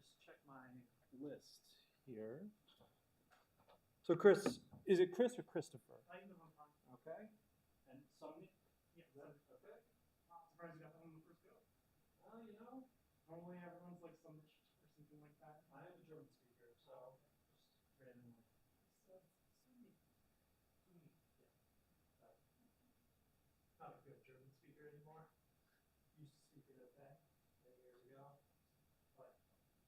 just check my list here. So Chris, is it Chris or Christopher? I can do one fine. Okay. And Sumnicht? Yeah. Okay. Surprised you got that on the first go. Well, you know, Normally everyone's like Sumnicht or something like that. I am a German speaker, so just randomly. So Sumnicht. Yeah. Not a good German speaker anymore. Used to speak it okay many years ago, but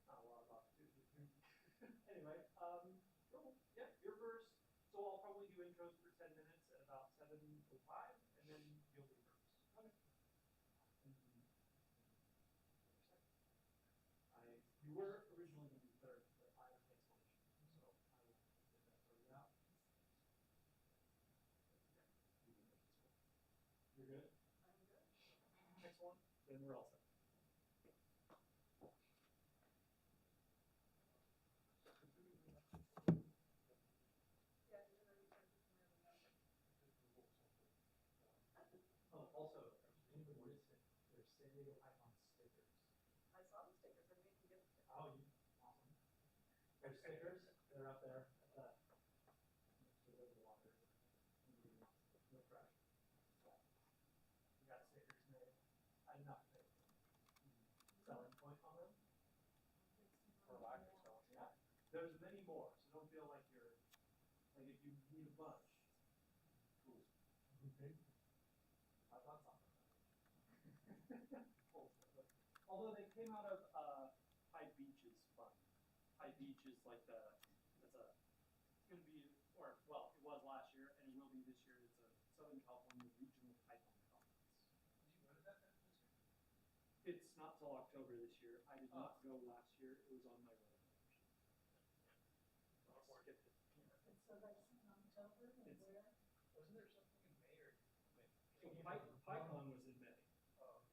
not a lot of opportunity here. Anyway, cool. Yeah, you're first. So I'll probably do intros for 10 minutes at about 7:05, and then you'll be first. Okay. You were originally going to be third, but I have an explanation, so I will get that sorted out. You're good? I'm good. Excellent. Then we're all set. Yeah, even though you sent it to me on the number. Oh, also, if you noticed it, there's San Diego Python stickers. I saw the stickers. I made you get the stickers. Oh, awesome. There's stickers. They're up there at the water. No trash. We got stickers made. I did not pay selling point on them. For lack of selling. Yeah. There's many more, so don't feel like you're like if you need a bunch. Cool. Okay. I thought something. Although they came out of High Beach's fund. High Beach is like it's going to be, or well, it was last year and it will be this year. It's a Southern California regional Python conference. Did you go to that this year? It's not till October this year. I did not go last year. It was on my road. I'll skip it. So that's in October and where? Wasn't there something in May or May? So PyCon was in May. Oh,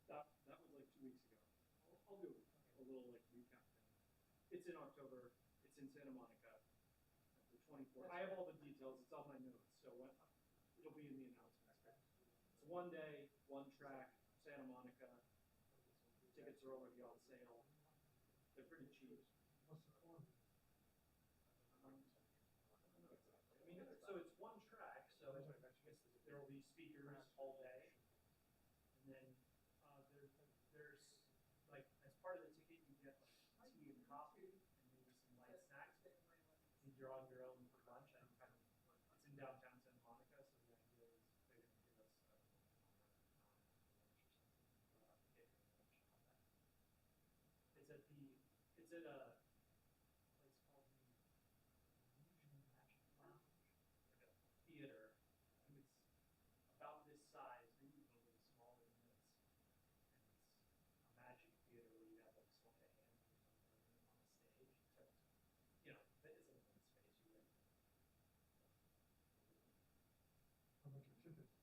That was like 2 weeks ago. I'll do a little like recap thing. It's in October. It's in Santa Monica. The 24th. I have all the details. It's on my notes, so it'll be in the announcements. It's 1 day, 1 track, Santa Monica. Tickets are already on sale. They're pretty cheap. what's the form? I don't know exactly. I mean, so it's 1 track, so there will be speakers all day, and then there's like as part of the ticket you get like tea and coffee and maybe some light snacks. And you're on your own for lunch. And kind of it's in downtown Santa Monica, so the idea is they're going to give us lunch or something. It's at a place called the Illusion Magic Lounge, like a theater. I think it's about this size, maybe even a little smaller than this. And it's a magic theater where you have like sleight of hand or something on a stage. Except, you know, that isn't one space you rent. How much are tickets?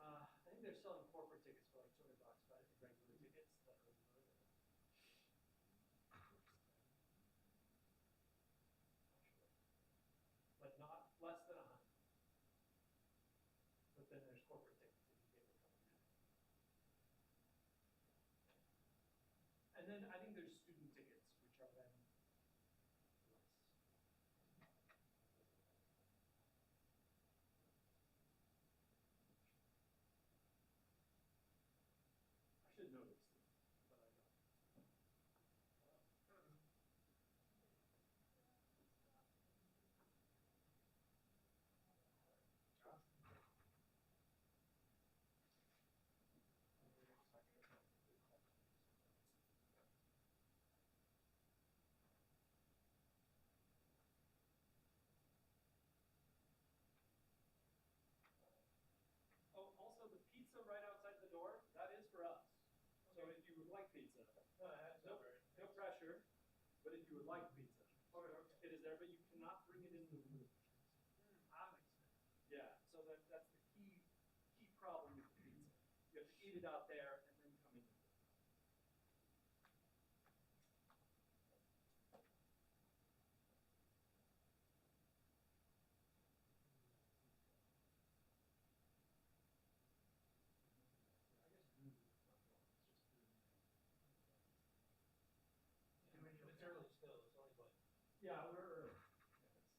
I think they're selling corporate tickets for like $200, but I think regular tickets that are but not less than 100. But then there's corporate tickets if you get it coming in. And then I think there's student tickets, which are then less. I should know these things, but I don't. Oh, also the pizza right outside the door, that is for us. So if you would like pizza, no pressure, but if you would like pizza, it is there, but you cannot bring it in the room. Yeah, so that's the key problem with the pizza. You have to eat it out there and then come in. Yeah, we're early.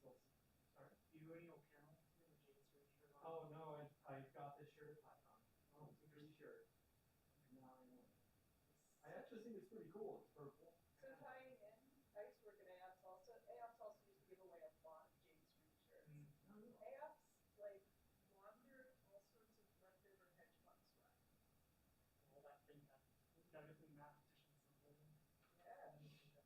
Yeah, it's still, sorry. Do you already know Carol? You have a James Reed shirt on? Oh, no, I got this shirt at PyCon. Oh, It's a green shirt. And now I know it. I It's- actually think it's pretty cool. It's purple. So tying in, I used to work at AOPS also. AOPS also used to give away a lot of James Reed shirts. Mm. No, no. AOPS like laundered all sorts of leftover hedge fund swag. all that fintech. Gotta get the mathematicians involved. Yeah.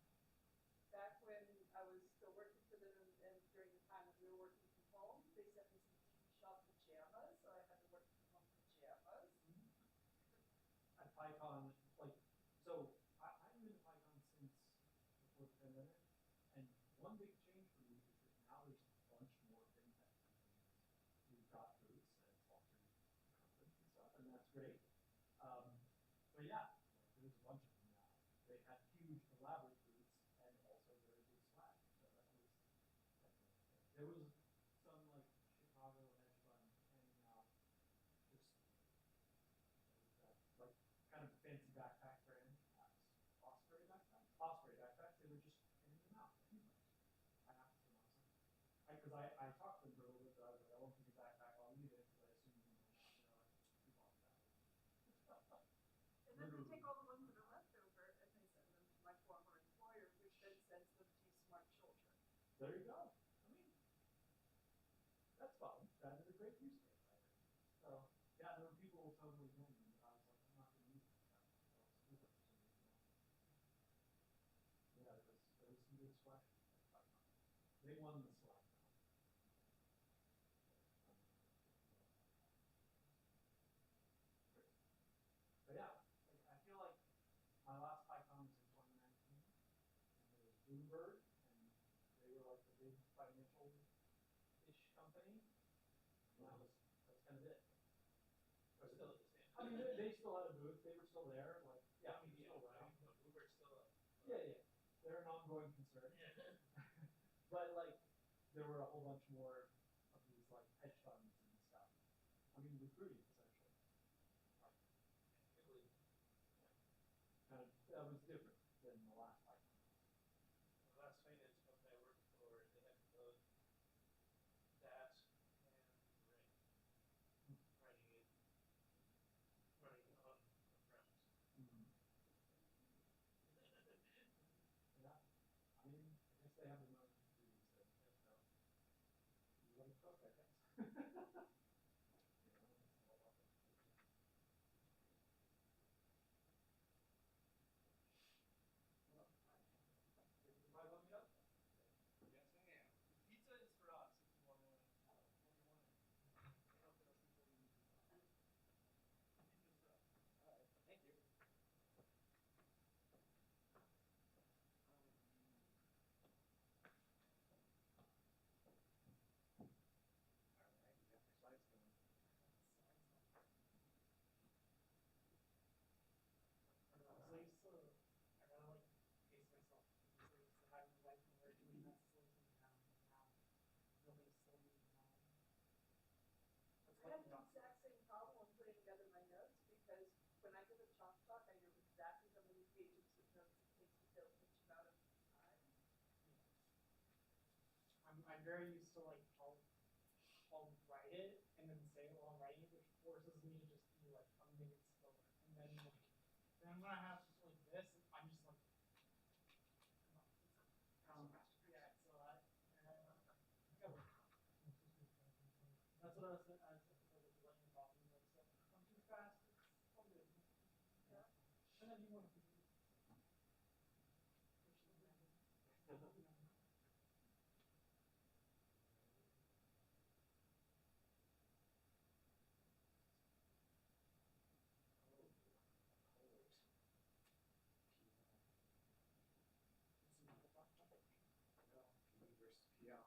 Back when I was still working for them and during the time that we were working from home, they sent me some tea shop pajamas, so I had to work from home pajamas. At PyCon, like, so I've been to PyCon since before the pandemic, and one big change for me is that now there's a bunch more fintech companies who've got booths and sponsored conference and stuff, and that's great. But yeah, like, there's a bunch of them now. They had huge elaborate booths and also very good swag. So that was definitely a thing. There was some like Chicago hedge fund handing out just like kind of fancy backpack brand, Osprey backpacks. Osprey backpacks. They were just handing them out to anybody. I asked them, because I talked to them for a little bit, but I was like, I won't take a backpack, I'll leave it, because I assumed you might not. They're like, too long for that. And then they take all the ones that are left over and they send them to my former employer, which then sends them to smart children. There you go. I mean, that's fun. That is a great use case, I think. So, yeah, there were people who totally ignored me, but I was like, I'm not going to use it. So I'll split it for some reason else. Yeah, there was some good swag. They won the swag. But yeah, like, I feel like my last PyCon was in 2019, and there was Bloomberg, and they were like the big financial-ish company, and that's kind of it. Or still at the same. I mean, they still had a booth, they were still there, like, yeah, I mean, Yeah, still around. no, Bloomberg's still up. Yeah, yeah, they're an ongoing concern. Yeah. But like, there were a whole bunch more of these like hedge funds and stuff. I mean, recruiting essentially. Italy. Kind of, that was different than the last PyCon. The last finance company I worked for, they had both that and Ring running on premise. Mm-hmm. Yeah, I mean, I guess they have their own duties then. So you let it cook, I guess. You know, it's all about the culture. Well, did you buy one meetup? Yes, I am. Pizza is for us if you want to. What do you want? Pizza's for us. All right, thank you. All right, you got your slides going. So I used to, I gotta like pace myself. Because I used to have my life and work doing that slows me down. Now, building slow me down. That's I had like the not. exact same problem when putting together my notes because when I give a chalk talk, I know exactly how many pages of notes it takes to fill each amount of time. I'm very used to like I'll write it and then say it while I'm writing it, which forces me to just be like a minute slower. And then when I have just like this, I'm just like, yeah. So that's what I was saying. I was letting you talk. And like, so I'm too fast. It's all good. Yeah. And then you want to. No, P versus PL.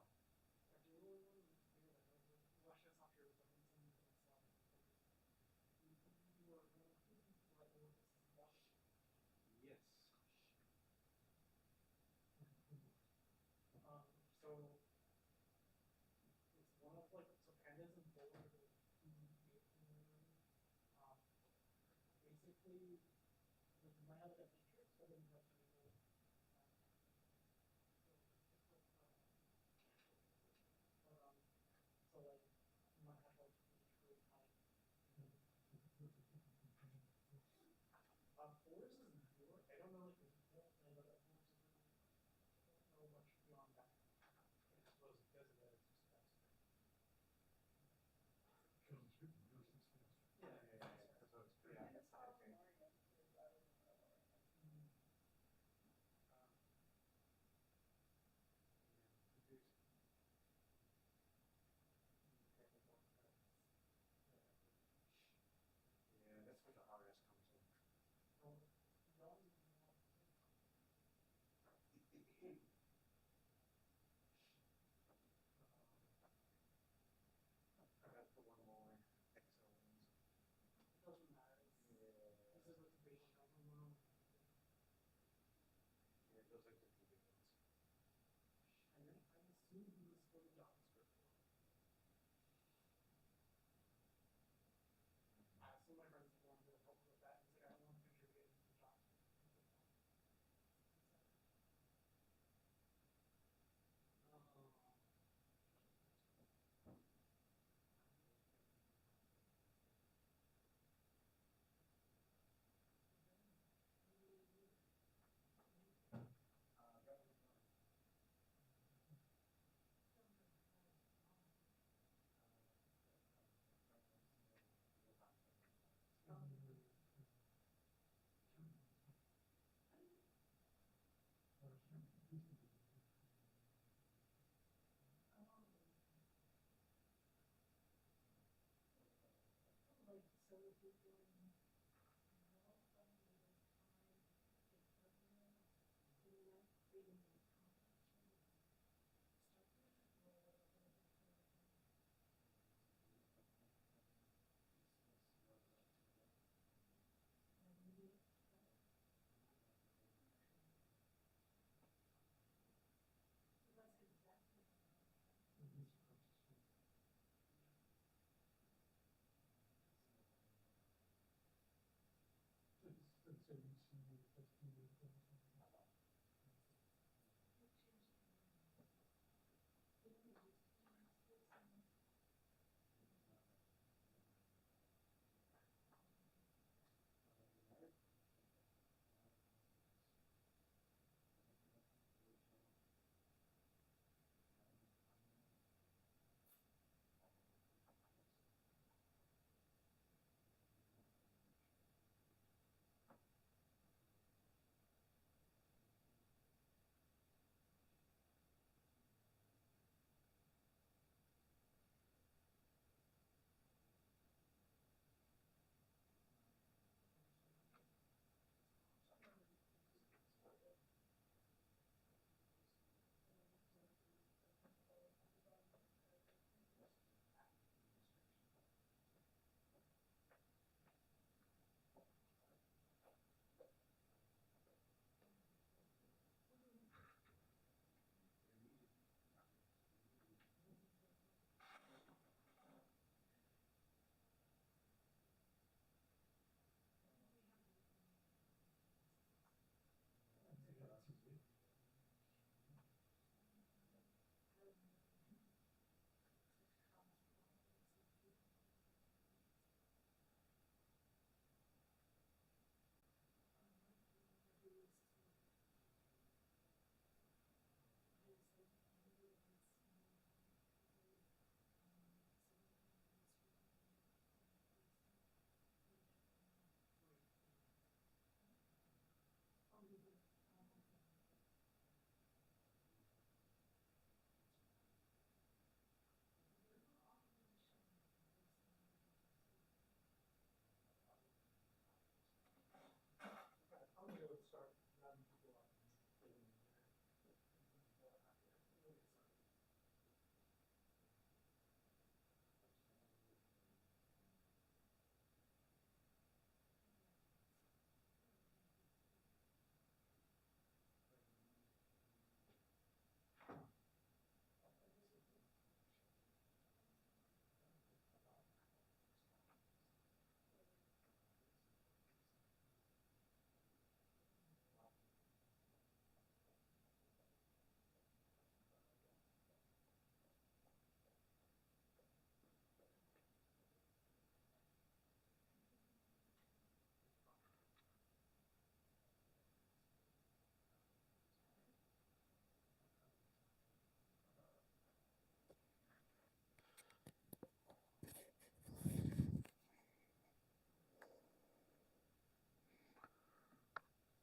I'm gonna go start rounding people up.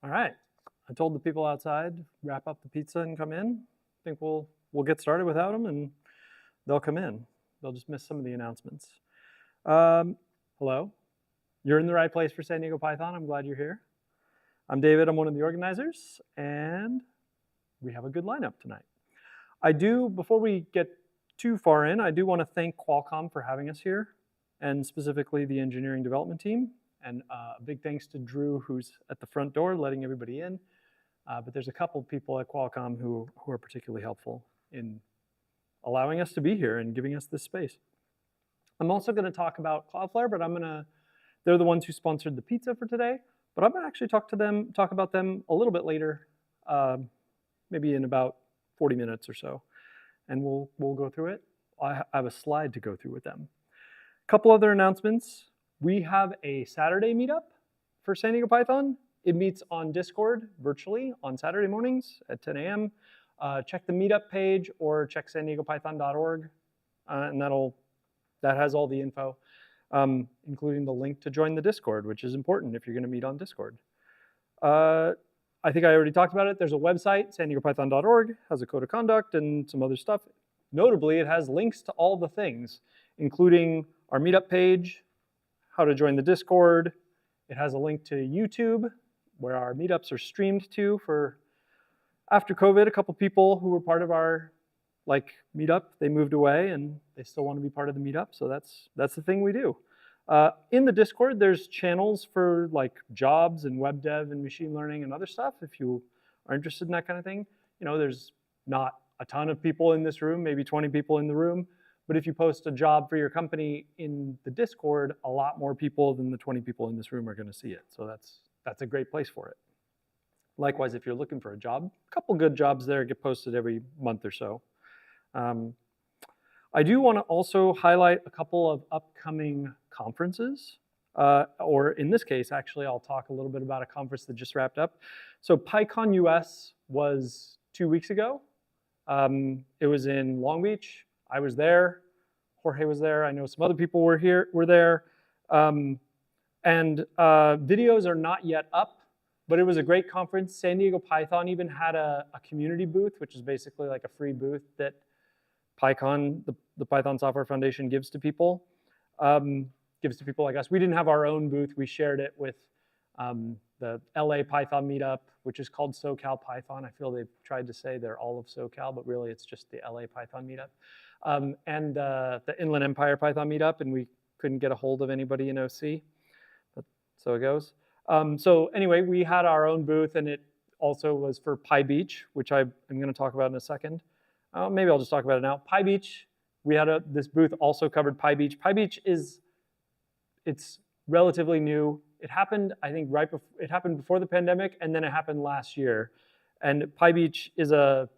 All right. I told the people outside, wrap up the pizza and come in. I think we'll get started without them, and they'll come in. They'll just miss some of the announcements. Hello. You're in the right place for San Diego Python. I'm glad you're here. I'm David. I'm one of the organizers, and we have a good lineup tonight. Before we get too far in, I do want to thank Qualcomm for having us here, and specifically the engineering development team. And a big thanks to Drew, who's at the front door, letting everybody in. But there's a couple people at Qualcomm who are particularly helpful in allowing us to be here and giving us this space. I'm also going to talk about Cloudflare, but they're the ones who sponsored the pizza for today. But I'm going to actually talk about them a little bit later, maybe in about 40 minutes or so. And we'll go through it. I have a slide to go through with them. A couple other announcements. We have a Saturday meetup for San Diego Python. It meets on Discord virtually on Saturday mornings at 10 a.m. Check the meetup page or check sandiegopython.org, and that has all the info, including the link to join the Discord, which is important if you're going to meet on Discord. I think I already talked about it. There's a website, sandiegopython.org, has a code of conduct and some other stuff. Notably, it has links to all the things, including our meetup page, how to join the Discord. It has a link to YouTube, where our meetups are streamed to. For after COVID, a couple people who were part of our meetup, they moved away and they still want to be part of the meetup. So that's the thing we do. In the Discord, there's channels for jobs and web dev and machine learning and other stuff. If you are interested in that kind of thing, there's not a ton of people in this room, maybe 20 people in the room. But if you post a job for your company in the Discord, a lot more people than the 20 people in this room are going to see it. So that's a great place for it. Likewise, if you're looking for a job, a couple good jobs there get posted every month or so. I do want to also highlight a couple of upcoming conferences, or in this case, actually, I'll talk a little bit about a conference that just wrapped up. So PyCon US was 2 weeks ago. It was in Long Beach. I was there. Jorge was there. I know some other people were there. Videos are not yet up, but it was a great conference. San Diego Python even had a community booth, which is basically like a free booth that PyCon, the Python Software Foundation, gives to people. Gives to people like us. We didn't have our own booth. We shared it with the LA Python meetup, which is called SoCal Python. I feel they've tried to say they're all of SoCal, but really it's just the LA Python meetup. And the Inland Empire Python meetup, and we couldn't get a hold of anybody in OC. But so it goes. So anyway, we had our own booth, and it also was for PyBeach, which I'm going to talk about in a second. Maybe I'll just talk about it now. PyBeach, we had this booth also covered PyBeach. PyBeach it's relatively new. It happened, I think, it happened before the pandemic, and then it happened last year. And PyBeach is a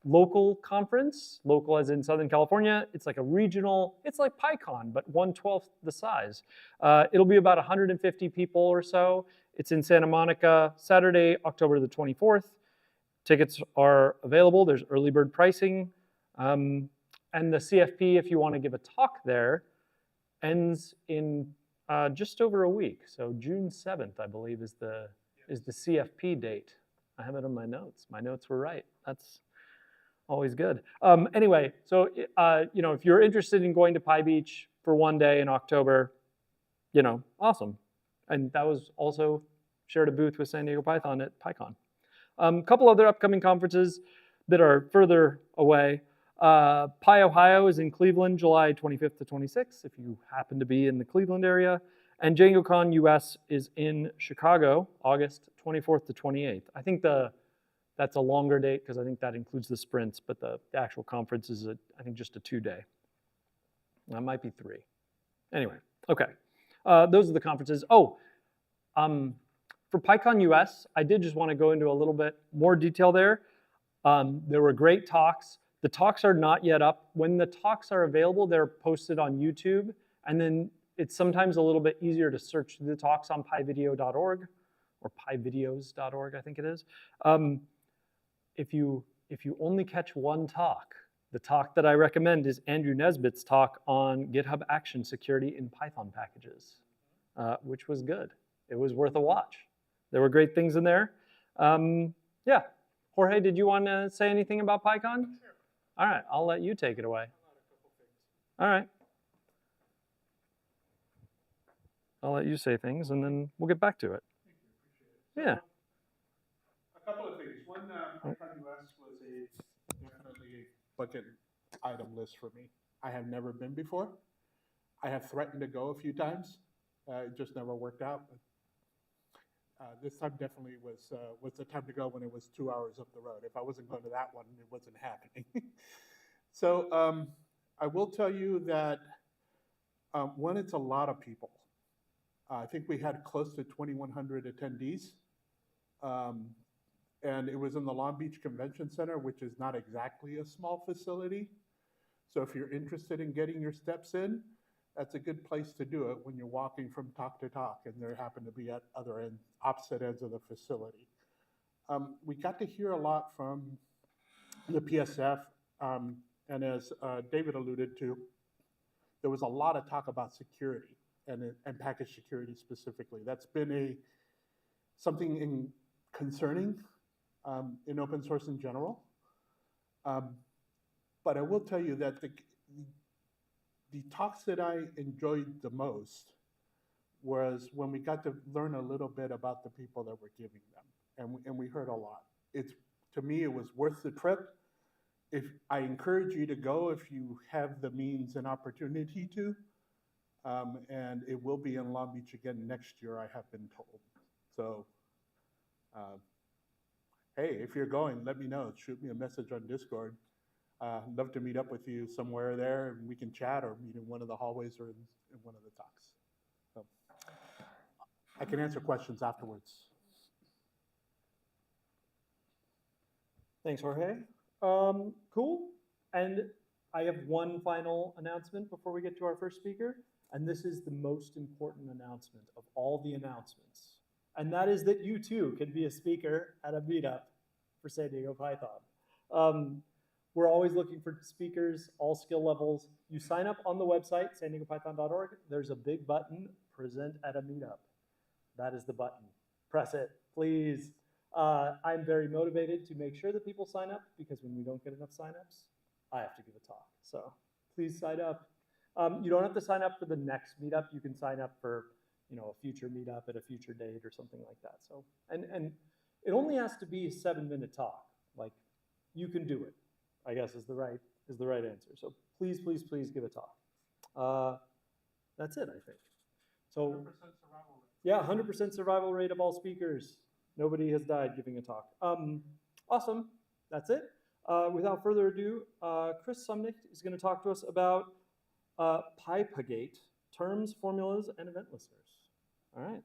local conference, local as in Southern California. It's like a regional, it's like PyCon, but 1/12 the size. It'll be about 150 people or so. It's in Santa Monica, Saturday, October the 24th. Tickets are available. There's early bird pricing. And the CFP, if you want to give a talk there, ends in just over a week. So June 7th, I believe, is the CFP date. I have it on my notes. My notes were right. That's always good. Anyway, so if you're interested in going to PyBeach for one day in October, awesome. And that was also shared a booth with San Diego Python at PyCon. A couple other upcoming conferences that are further away. PyOhio is in Cleveland, July 25th to 26th, if you happen to be in the Cleveland area. And DjangoCon US is in Chicago, August 24th to 28th. I think that's a longer date because I think that includes the sprints, but the actual conference is, I think, just a 2-day. That might be 3. Anyway, okay. Those are the conferences. For PyCon US, I did just want to go into a little bit more detail there. There were great talks. The talks are not yet up. When the talks are available, they're posted on YouTube, and then it's sometimes a little bit easier to search the talks on pyvideo.org or pyvideos.org, I think it is. If you only catch one talk, the talk that I recommend is Andrew Nesbitt's talk on GitHub Action Security in Python packages, which was good. It was worth a watch. There were great things in there. Yeah. Jorge, did you want to say anything about PyCon? Sure. All right, I'll let you take it away. All right. I'll let you say things, and then we'll get back to it. Thank you, appreciate it. Yeah. A couple of things. One, PyCon US was definitely a bucket item list for me. I have never been before. I have threatened to go a few times. It just never worked out. This time definitely was the time to go when it was 2 hours up the road. If I wasn't going to that one, it wasn't happening. So I will tell you that one, it's a lot of people. I think we had close to 2,100 attendees. And it was in the Long Beach Convention Center, which is not exactly a small facility. So if you're interested in getting your steps in, that's a good place to do it when you're walking from talk to talk and there happen to be at opposite ends of the facility. We got to hear a lot from the PSF, and as David alluded to, there was a lot of talk about security and package security specifically. That's been something concerning in open source in general. But I will tell you that the talks that I enjoyed the most was when we got to learn a little bit about the people that were giving them, and we heard a lot. To me, it was worth the trip. If I encourage you to go if you have the means and opportunity to, and it will be in Long Beach again next year, I have been told. So, hey, if you're going, let me know. Shoot me a message on Discord. I'd love to meet up with you somewhere there, and we can chat or meet in one of the hallways or in one of the talks. So, I can answer questions afterwards. Thanks, Jorge. Cool. And I have one final announcement before we get to our first speaker. And this is the most important announcement of all the announcements. And that is that you too can be a speaker at a meetup for San Diego Python. We're always looking for speakers, all skill levels. You sign up on the website, sandiegopython.org. There's a big button, present at a meetup. That is the button. Press it, please. I'm very motivated to make sure that people sign up, because when we don't get enough signups, I have to give a talk. So please sign up. You don't have to sign up for the next meetup. You can sign up for, a future meetup at a future date or something like that. So, and it only has to be a 7-minute talk. Like, you can do it, I guess is the right answer. So please, please, please give a talk. That's it, I think. So 100% survival rate. Yeah, 100% survival rate of all speakers. Nobody has died giving a talk. Awesome. That's it. Without further ado, Chris Sumnicht is going to talk to us about pypagate, terms, formulas, and event listeners. All right.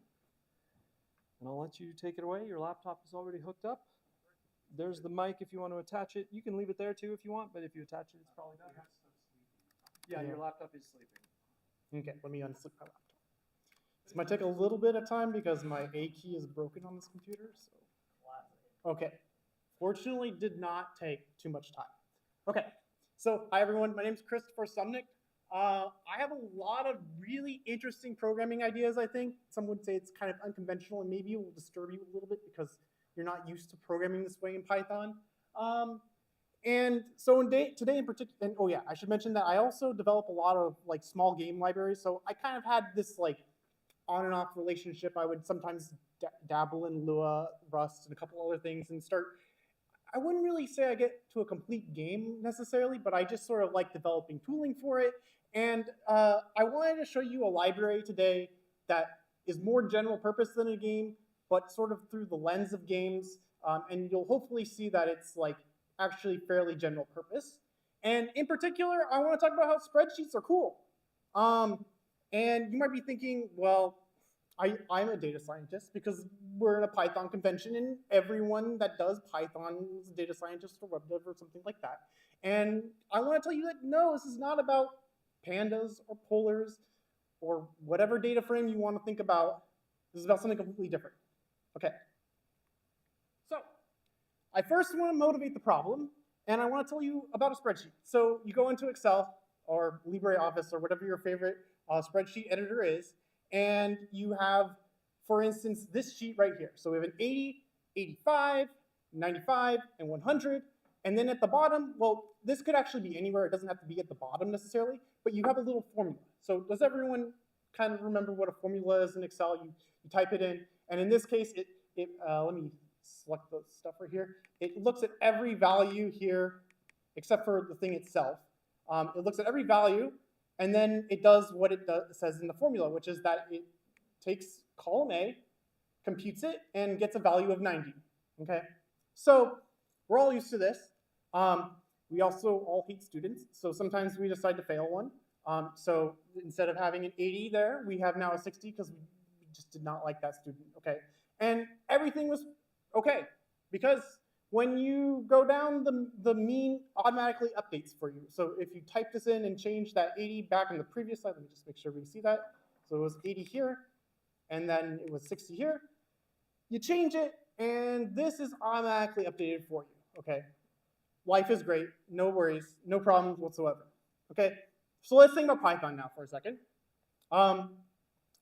And I'll let you take it away. Your laptop is already hooked up. There's the mic if you want to attach it. You can leave it there too if you want, but if you attach it, it's probably better. Yeah, your laptop is sleeping. Okay, let me unslip my laptop. This might take a little bit of time because my A key is broken on this computer. So, okay. Fortunately, did not take too much time. Okay, so hi everyone. My name is Christopher Sumnicht. I have a lot of really interesting programming ideas, I think. Some would say it's kind of unconventional and maybe it will disturb you a little bit because you're not used to programming this way in Python. And so today in particular, and oh yeah, I should mention that I also develop a lot of like small game libraries. So I kind of had this like on and off relationship. I would sometimes dabble in Lua, Rust, and a couple other things and start. I wouldn't really say I get to a complete game necessarily, but I just sort of like developing tooling for it. And I wanted to show you a library today that is more general purpose than a game, but sort of through the lens of games. And you'll hopefully see that it's like actually fairly general purpose. And in particular, I want to talk about how spreadsheets are cool. And you might be thinking, well, I'm a data scientist because we're in a Python convention and everyone that does Python is a data scientist or web dev or something like that. And I want to tell you that no, this is not about pandas or polars or whatever data frame you want to think about. This is about something completely different. Okay. So I first want to motivate the problem and I want to tell you about a spreadsheet. So you go into Excel or LibreOffice or whatever your favorite spreadsheet editor is, and you have, for instance, this sheet right here. So we have an 80, 85, 95, and 100. And then at the bottom, well, this could actually be anywhere. It doesn't have to be at the bottom necessarily, but you have a little formula. So does everyone kind of remember what a formula is in Excel? You type it in, and in this case, let me select the stuff right here. It looks at every value here, except for the thing itself. It looks at every value, and then it does what it says in the formula, which is that it takes column A, computes it, and gets a value of 90, okay? So we're all used to this. We also all hate students, so sometimes we decide to fail one. So instead of having an 80 there, we have now a 60 because we just did not like that student, okay? And everything was okay, because when you go down, the mean automatically updates for you. So if you type this in and change that 80 back in the previous slide, let me just make sure we see that. So it was 80 here, and then it was 60 here. You change it, and this is automatically updated for you, okay? Life is great, no worries, no problems whatsoever, okay? So let's think about Python now for a second.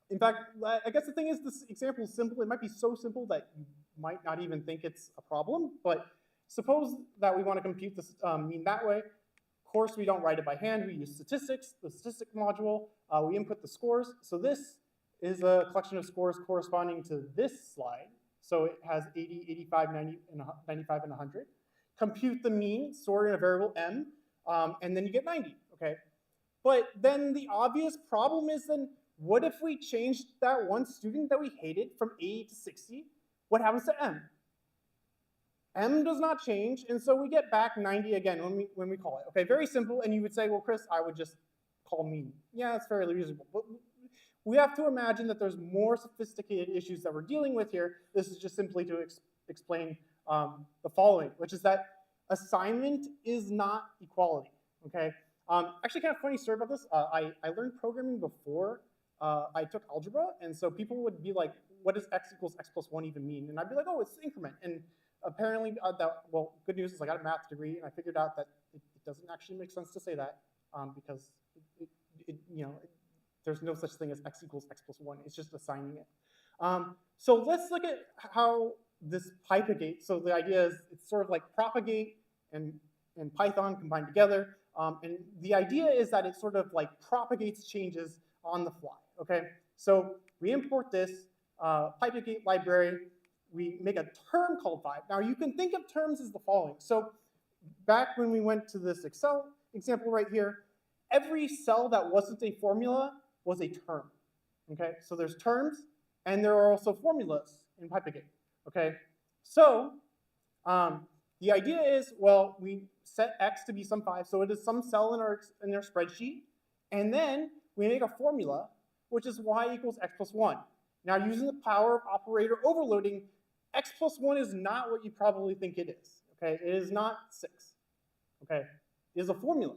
In fact, I guess the thing is this example is simple. It might be so simple that you might not even think it's a problem, but suppose that we want to compute this mean that way. Of course, we don't write it by hand. We use statistics, the statistic module. We input the scores. So this is a collection of scores corresponding to this slide. So it has 80, 85, 90, and 95, and 100. Compute the mean, store in a variable m, and then you get 90, okay? But then the obvious problem is then, what if we changed that one student that we hated from 80 to 60? What happens to m? M does not change, and so we get back 90 again when we call it. Okay, very simple, and you would say, well, Chris, I would just call mean. Yeah, it's fairly reasonable. But we have to imagine that there's more sophisticated issues that we're dealing with here. This is just simply to explain the following, which is that assignment is not equality, okay? Actually, kind of funny story about this. I learned programming before I took algebra, and so people would be like, what does x equals x plus 1 even mean? And I'd be like, oh, it's increment. And apparently, well, good news is I got a math degree, and I figured out that it doesn't actually make sense to say that because there's no such thing as x equals x plus 1. It's just assigning it. So let's look at how this pypagate, so the idea is it's sort of like propagate and Python combined together. And the idea is that it sort of like propagates changes on the fly, okay? So we import this pypagate library. We make a term called 5. Now you can think of terms as the following. So back when we went to this Excel example right here, every cell that wasn't a formula was a term, okay? So there's terms, and there are also formulas in pypagate, okay? So the idea is, well, we set x to be some 5, so it is some cell in our spreadsheet, and then we make a formula, which is y equals x plus 1. Now, using the power of operator overloading, x plus 1 is not what you probably think it is, okay? It is not 6, okay? It is a formula,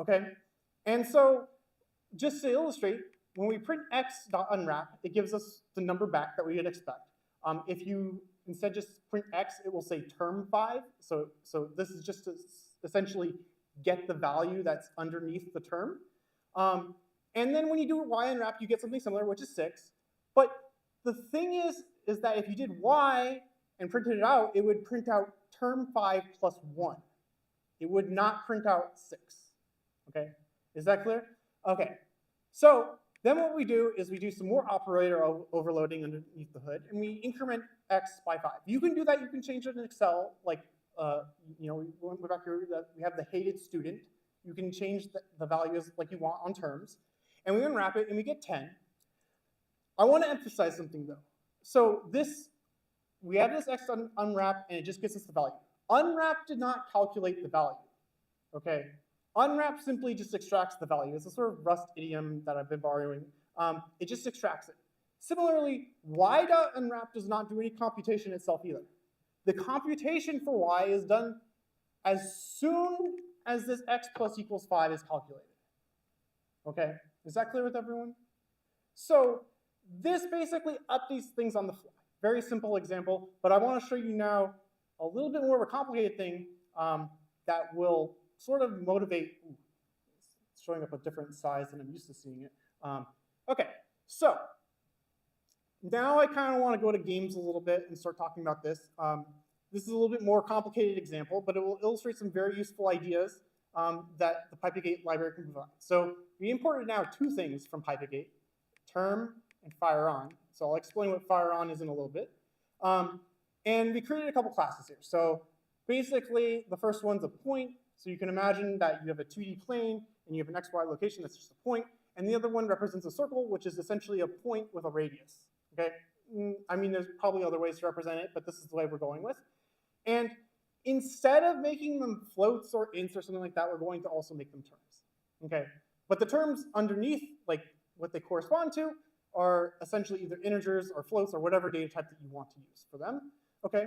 okay? And so, just to illustrate, when we print x.unwrap, it gives us the number back that we would expect. If you instead just print x, it will say term 5. So this is just to essentially get the value that's underneath the term. And then when you do y_unwrap, you get something similar, which is 6. But the thing is that if you did y and printed it out, it would print out term 5 plus 1. It would not print out 6. Okay, is that clear? Okay, so then what we do is we do some more operator overloading underneath the hood, and we increment x by 5. You can do that. You can change it in Excel, like we went back here. We have the hated student. You can change the values like you want on terms, and we unwrap it, and we get 10. I want to emphasize something though. So we add this x unwrap, and it just gives us the value. Unwrap did not calculate the value. Okay. Unwrap simply just extracts the value. It's a sort of Rust idiom that I've been borrowing. It just extracts it. Similarly, y.unwrap does not do any computation itself either. The computation for y is done as soon as this x plus equals 5 is calculated. Okay, is that clear with everyone? So this basically updates things on the fly. Very simple example, but I want to show you now a little bit more of a complicated thing that will sort of motivate. It's showing up a different size than I'm used to seeing it. Okay, so now I kind of want to go to games a little bit and start talking about this. This is a little bit more complicated example, but it will illustrate some very useful ideas that the pypagate library can provide. So we imported now 2 things from pypagate, term and fireOn. So I'll explain what fireOn is in a little bit. And we created a couple classes here. So basically, the first one's a point. So you can imagine that you have a 2D plane, and you have an XY location that's just a point. And the other one represents a circle, which is essentially a point with a radius. Okay? I mean, there's probably other ways to represent it, but this is the way we're going with. And instead of making them floats or ints or something like that, we're going to also make them terms. Okay? But the terms underneath, like what they correspond to, are essentially either integers or floats or whatever data type that you want to use for them. Okay?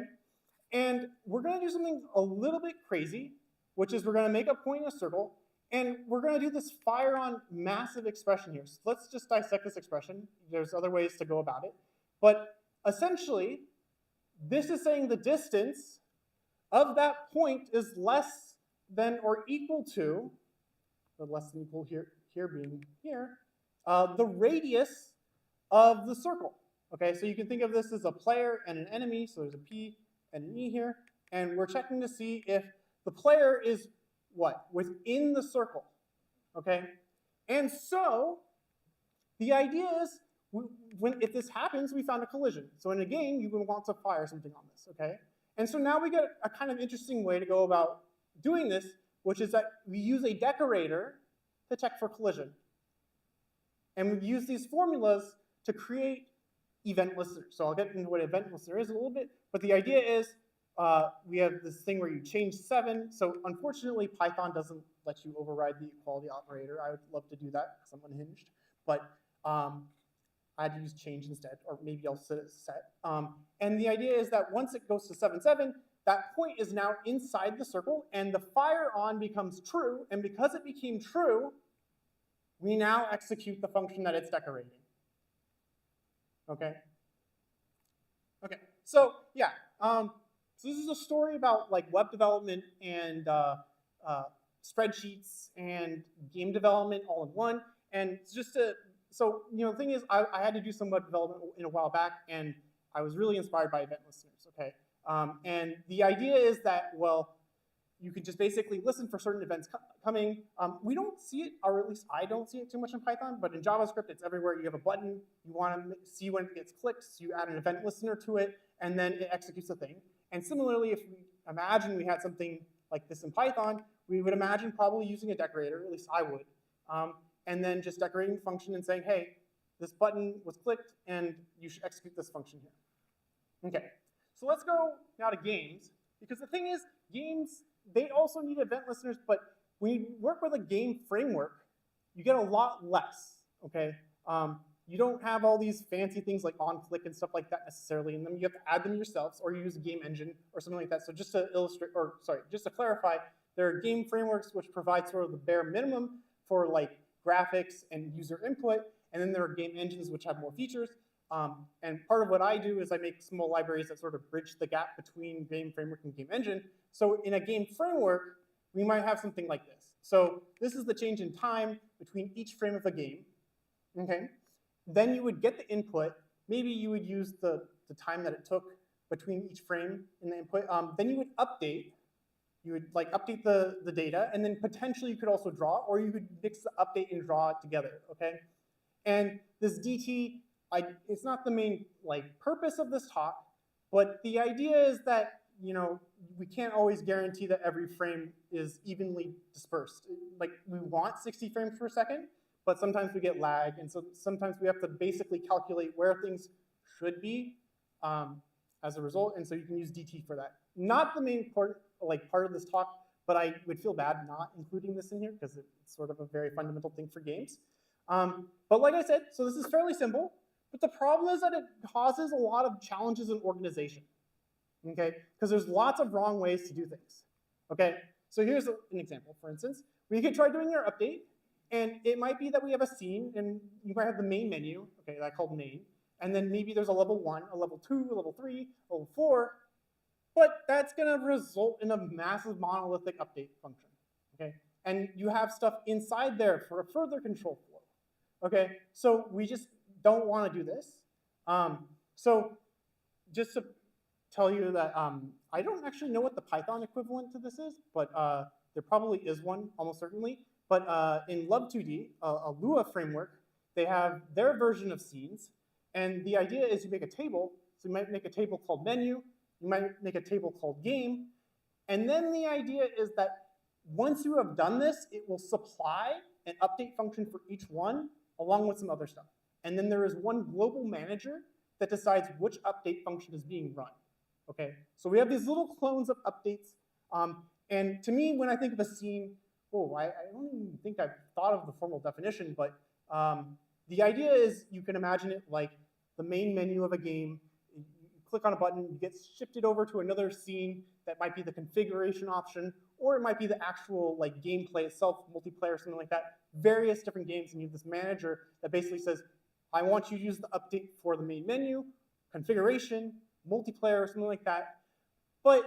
And we're going to do something a little bit crazy, which is we're going to make a point in a circle, and we're going to do this fireOn massive expression here. So let's just dissect this expression. There's other ways to go about it. But essentially, this is saying the distance of that point is less than or equal to, the less than equal here being here, the radius of the circle. Okay, so you can think of this as a player and an enemy. So there's a P and an E here. And we're checking to see if the player is what? Within the circle. Okay? And so the idea is if this happens, we found a collision. So in a game, you would want to fire something on this, okay? And so now we get a kind of interesting way to go about doing this, which is that we use a decorator to check for collision. And we use these formulas to create event listeners. So I'll get into what event listener is in a little bit, but the idea is we have this thing where you change 7. So unfortunately, Python doesn't let you override the equality operator. I would love to do that because I'm unhinged, but I had to use change instead, or maybe I'll set it as set. And the idea is that once it goes to 7,7, that point is now inside the circle, and the fire on becomes true, and because it became true, we now execute the function that it's decorating. Okay? Okay, so yeah, so this is a story about like web development and spreadsheets and game development all in one. And just to, so you know, the thing is, I had to do some web development in a while back, and I was really inspired by event listeners. Okay, and the idea is that, well, you could just basically listen for certain events coming. We don't see it, or at least I don't see it too much in Python, but in JavaScript, it's everywhere. You have a button, you want to see when it gets clicked, so you add an event listener to it, and then it executes the thing. And similarly, if we imagine we had something like this in Python, we would imagine probably using a decorator, at least I would, and then just decorating the function and saying, hey, this button was clicked, and you should execute this function here. Okay, so let's go now to games, because the thing is, games, they also need event listeners, but when you work with a game framework, you get a lot less, okay? You don't have all these fancy things like on-click and stuff like that necessarily in them. You have to add them yourselves, or you use a game engine or something like that. So just to illustrate, or sorry, just to clarify, there are game frameworks which provide sort of the bare minimum for like graphics and user input, and then there are game engines which have more features. And part of what I do is I make small libraries that sort of bridge the gap between game framework and game engine. So in a game framework, we might have something like this. So this is the change in time between each frame of a game, okay? Then you would get the input. Maybe you would use the time that it took between each frame in the input. Then you would update. You would like update the data, and then potentially you could also draw, or you could mix the update and draw together, okay? And this DT, it's not the main like purpose of this talk, but the idea is that, you know, we can't always guarantee that every frame is evenly dispersed. Like, we want 60 frames per second, but sometimes we get lag, and so sometimes we have to basically calculate where things should be as a result, and so you can use DT for that. Not the main part of this talk, but I would feel bad not including this in here because it's sort of a very fundamental thing for games. But like I said, so this is fairly simple, but the problem is that it causes a lot of challenges in organization, okay? Because there's lots of wrong ways to do things, okay? So here's an example, for instance. We could try doing our update, and it might be that we have a scene, and you might have the main menu, okay, that I called main, and then maybe there's a level 1, a level 2, a level 3, a level 4, but that's gonna result in a massive monolithic update function, okay? And you have stuff inside there for a further control flow, okay? So we just don't wanna do this. So just to tell you that I don't actually know what the Python equivalent to this is, but there probably is one, almost certainly. But in Love2D, a Lua framework, they have their version of scenes, and the idea is you make a table. So you might make a table called menu, you might make a table called game, and then the idea is that once you have done this, it will supply an update function for each one, along with some other stuff. And then there is one global manager that decides which update function is being run, okay? So we have these little clones of updates, and to me, when I think of a scene, I don't even think I've thought of the formal definition, but the idea is you can imagine it like the main menu of a game. You click on a button, you get shifted over to another scene that might be the configuration option, or it might be the actual like gameplay itself, multiplayer, something like that. Various different games, and you have this manager that basically says, I want you to use the update for the main menu, configuration, multiplayer, something like that. But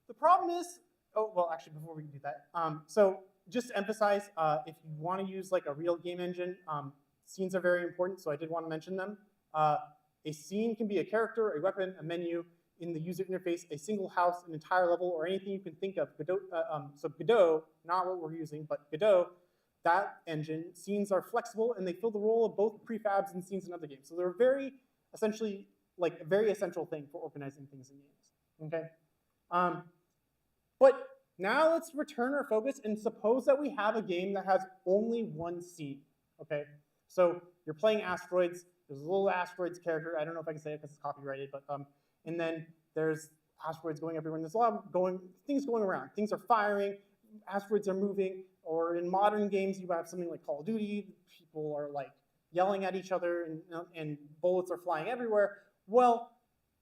the problem is, oh, well, actually, before we do that, so just to emphasize, if you want to use like a real game engine, scenes are very important, so I did want to mention them. A scene can be a character, a weapon, a menu in the user interface, a single house, an entire level, or anything you can think of. Godot, so Godot, not what we're using, but Godot that engine, scenes are flexible and they fill the role of both prefabs and scenes in other games. So they're very, essentially, like a very essential thing for organizing things in games, okay? But now let's return our focus and suppose that we have a game that has only one scene, okay? So you're playing Asteroids, there's a little Asteroids character, I don't know if I can say it because it's copyrighted, but, and then there's asteroids going everywhere, and there's a lot of things going around. Things are firing, asteroids are moving, or in modern games, you have something like Call of Duty, people are like yelling at each other, and bullets are flying everywhere. Well,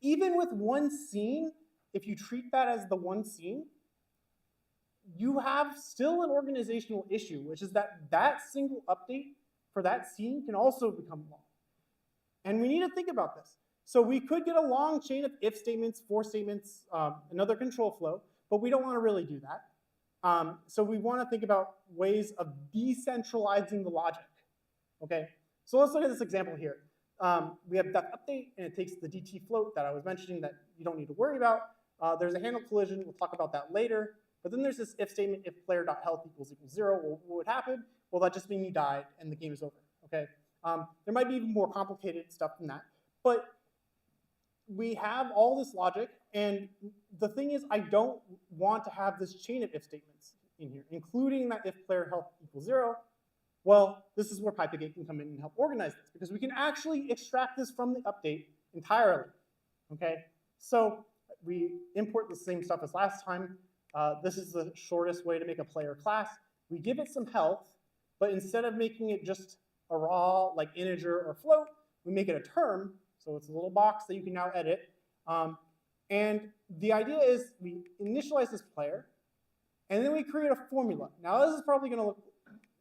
even with one scene, if you treat that as the one scene, you have still an organizational issue, which is that that single update for that scene can also become long. And we need to think about this. So we could get a long chain of if statements, for statements, another control flow, but we don't want to really do that. So we want to think about ways of decentralizing the logic, okay? So let's look at this example here. We have def update, and it takes the DT float that I was mentioning that you don't need to worry about. There's a handle collision, we'll talk about that later. But then there's this if statement, if player.health equals 0, well, what would happen? Well, that just means you died and the game is over, okay? There might be even more complicated stuff than that, but we have all this logic, and the thing is, I don't want to have this chain of if statements in here, including that if player health equals 0. Well, this is where pypagate can come in and help organize this, because we can actually extract this from the update entirely, okay? So we import the same stuff as last time. This is the shortest way to make a player class. We give it some health, but instead of making it just a raw, like integer or float, we make it a term. So it's a little box that you can now edit. And the idea is we initialize this player, and then we create a formula. Now this is probably going to look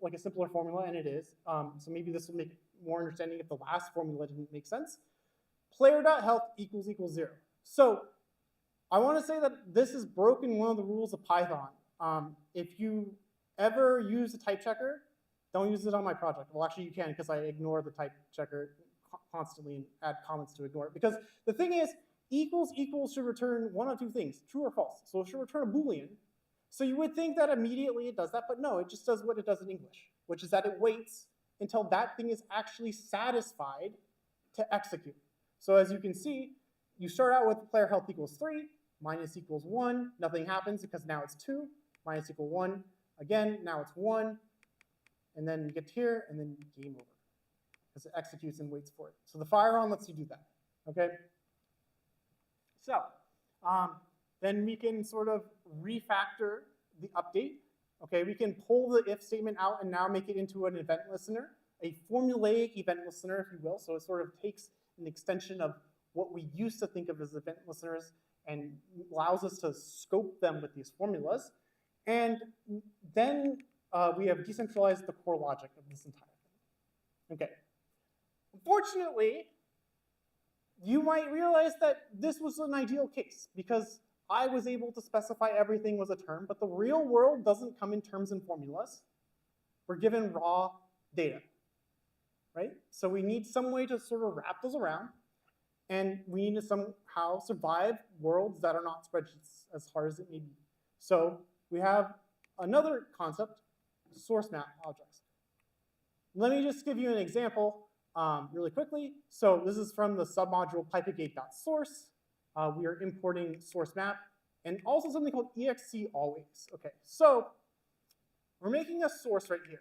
like a simpler formula, and it is. So maybe this will make more understanding if the last formula didn't make sense. Player.health equals 0. So I want to say that this is broken one of the rules of Python. If you ever use a type checker, don't use it on my project. Well, actually you can, because I ignore the type checker constantly and add comments to ignore it. Because the thing is, equals should return one of two things, true or false. So it should return a Boolean. So you would think that immediately it does that, but no, it just does what it does in English, which is that it waits until that thing is actually satisfied to execute. So as you can see, you start out with player health equals 3, minus equals 1, nothing happens because now it's 2, minus equal 1, again, now it's 1, and then you get here, and then game over, because it executes and waits for it. So the fire on lets you do that, okay? So then we can sort of refactor the update, okay? We can pull the if statement out and now make it into an event listener, a formulaic event listener, if you will. So it sort of takes an extension of what we used to think of as event listeners and allows us to scope them with these formulas. And then we have decentralized the core logic of this entire thing. Okay. Unfortunately, you might realize that this was an ideal case because I was able to specify everything was a term, but the real world doesn't come in terms and formulas. We're given raw data, right? So we need some way to sort of wrap those around, and we need to somehow survive worlds that are not spreadsheets, as hard as it may be. So we have another concept, source map objects. Let me just give you an example really quickly. So this is from the submodule pypagate.source. We are importing source map and also something called exec always. Okay, so we're making a source right here.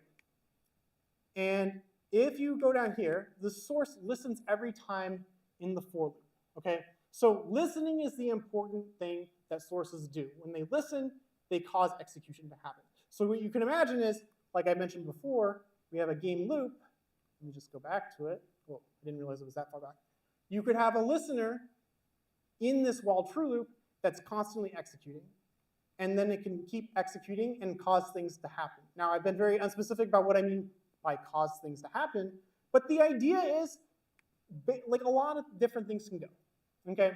And if you go down here, the source listens every time in the for loop, okay? So listening is the important thing that sources do. When they listen, they cause execution to happen. So what you can imagine is, like I mentioned before, we have a game loop. Let me just go back to it. Well, I didn't realize it was that far back. You could have a listener in this while true loop that's constantly executing, and then it can keep executing and cause things to happen. Now, I've been very unspecific about what I mean by cause things to happen, but the idea is, like, a lot of different things can go, okay?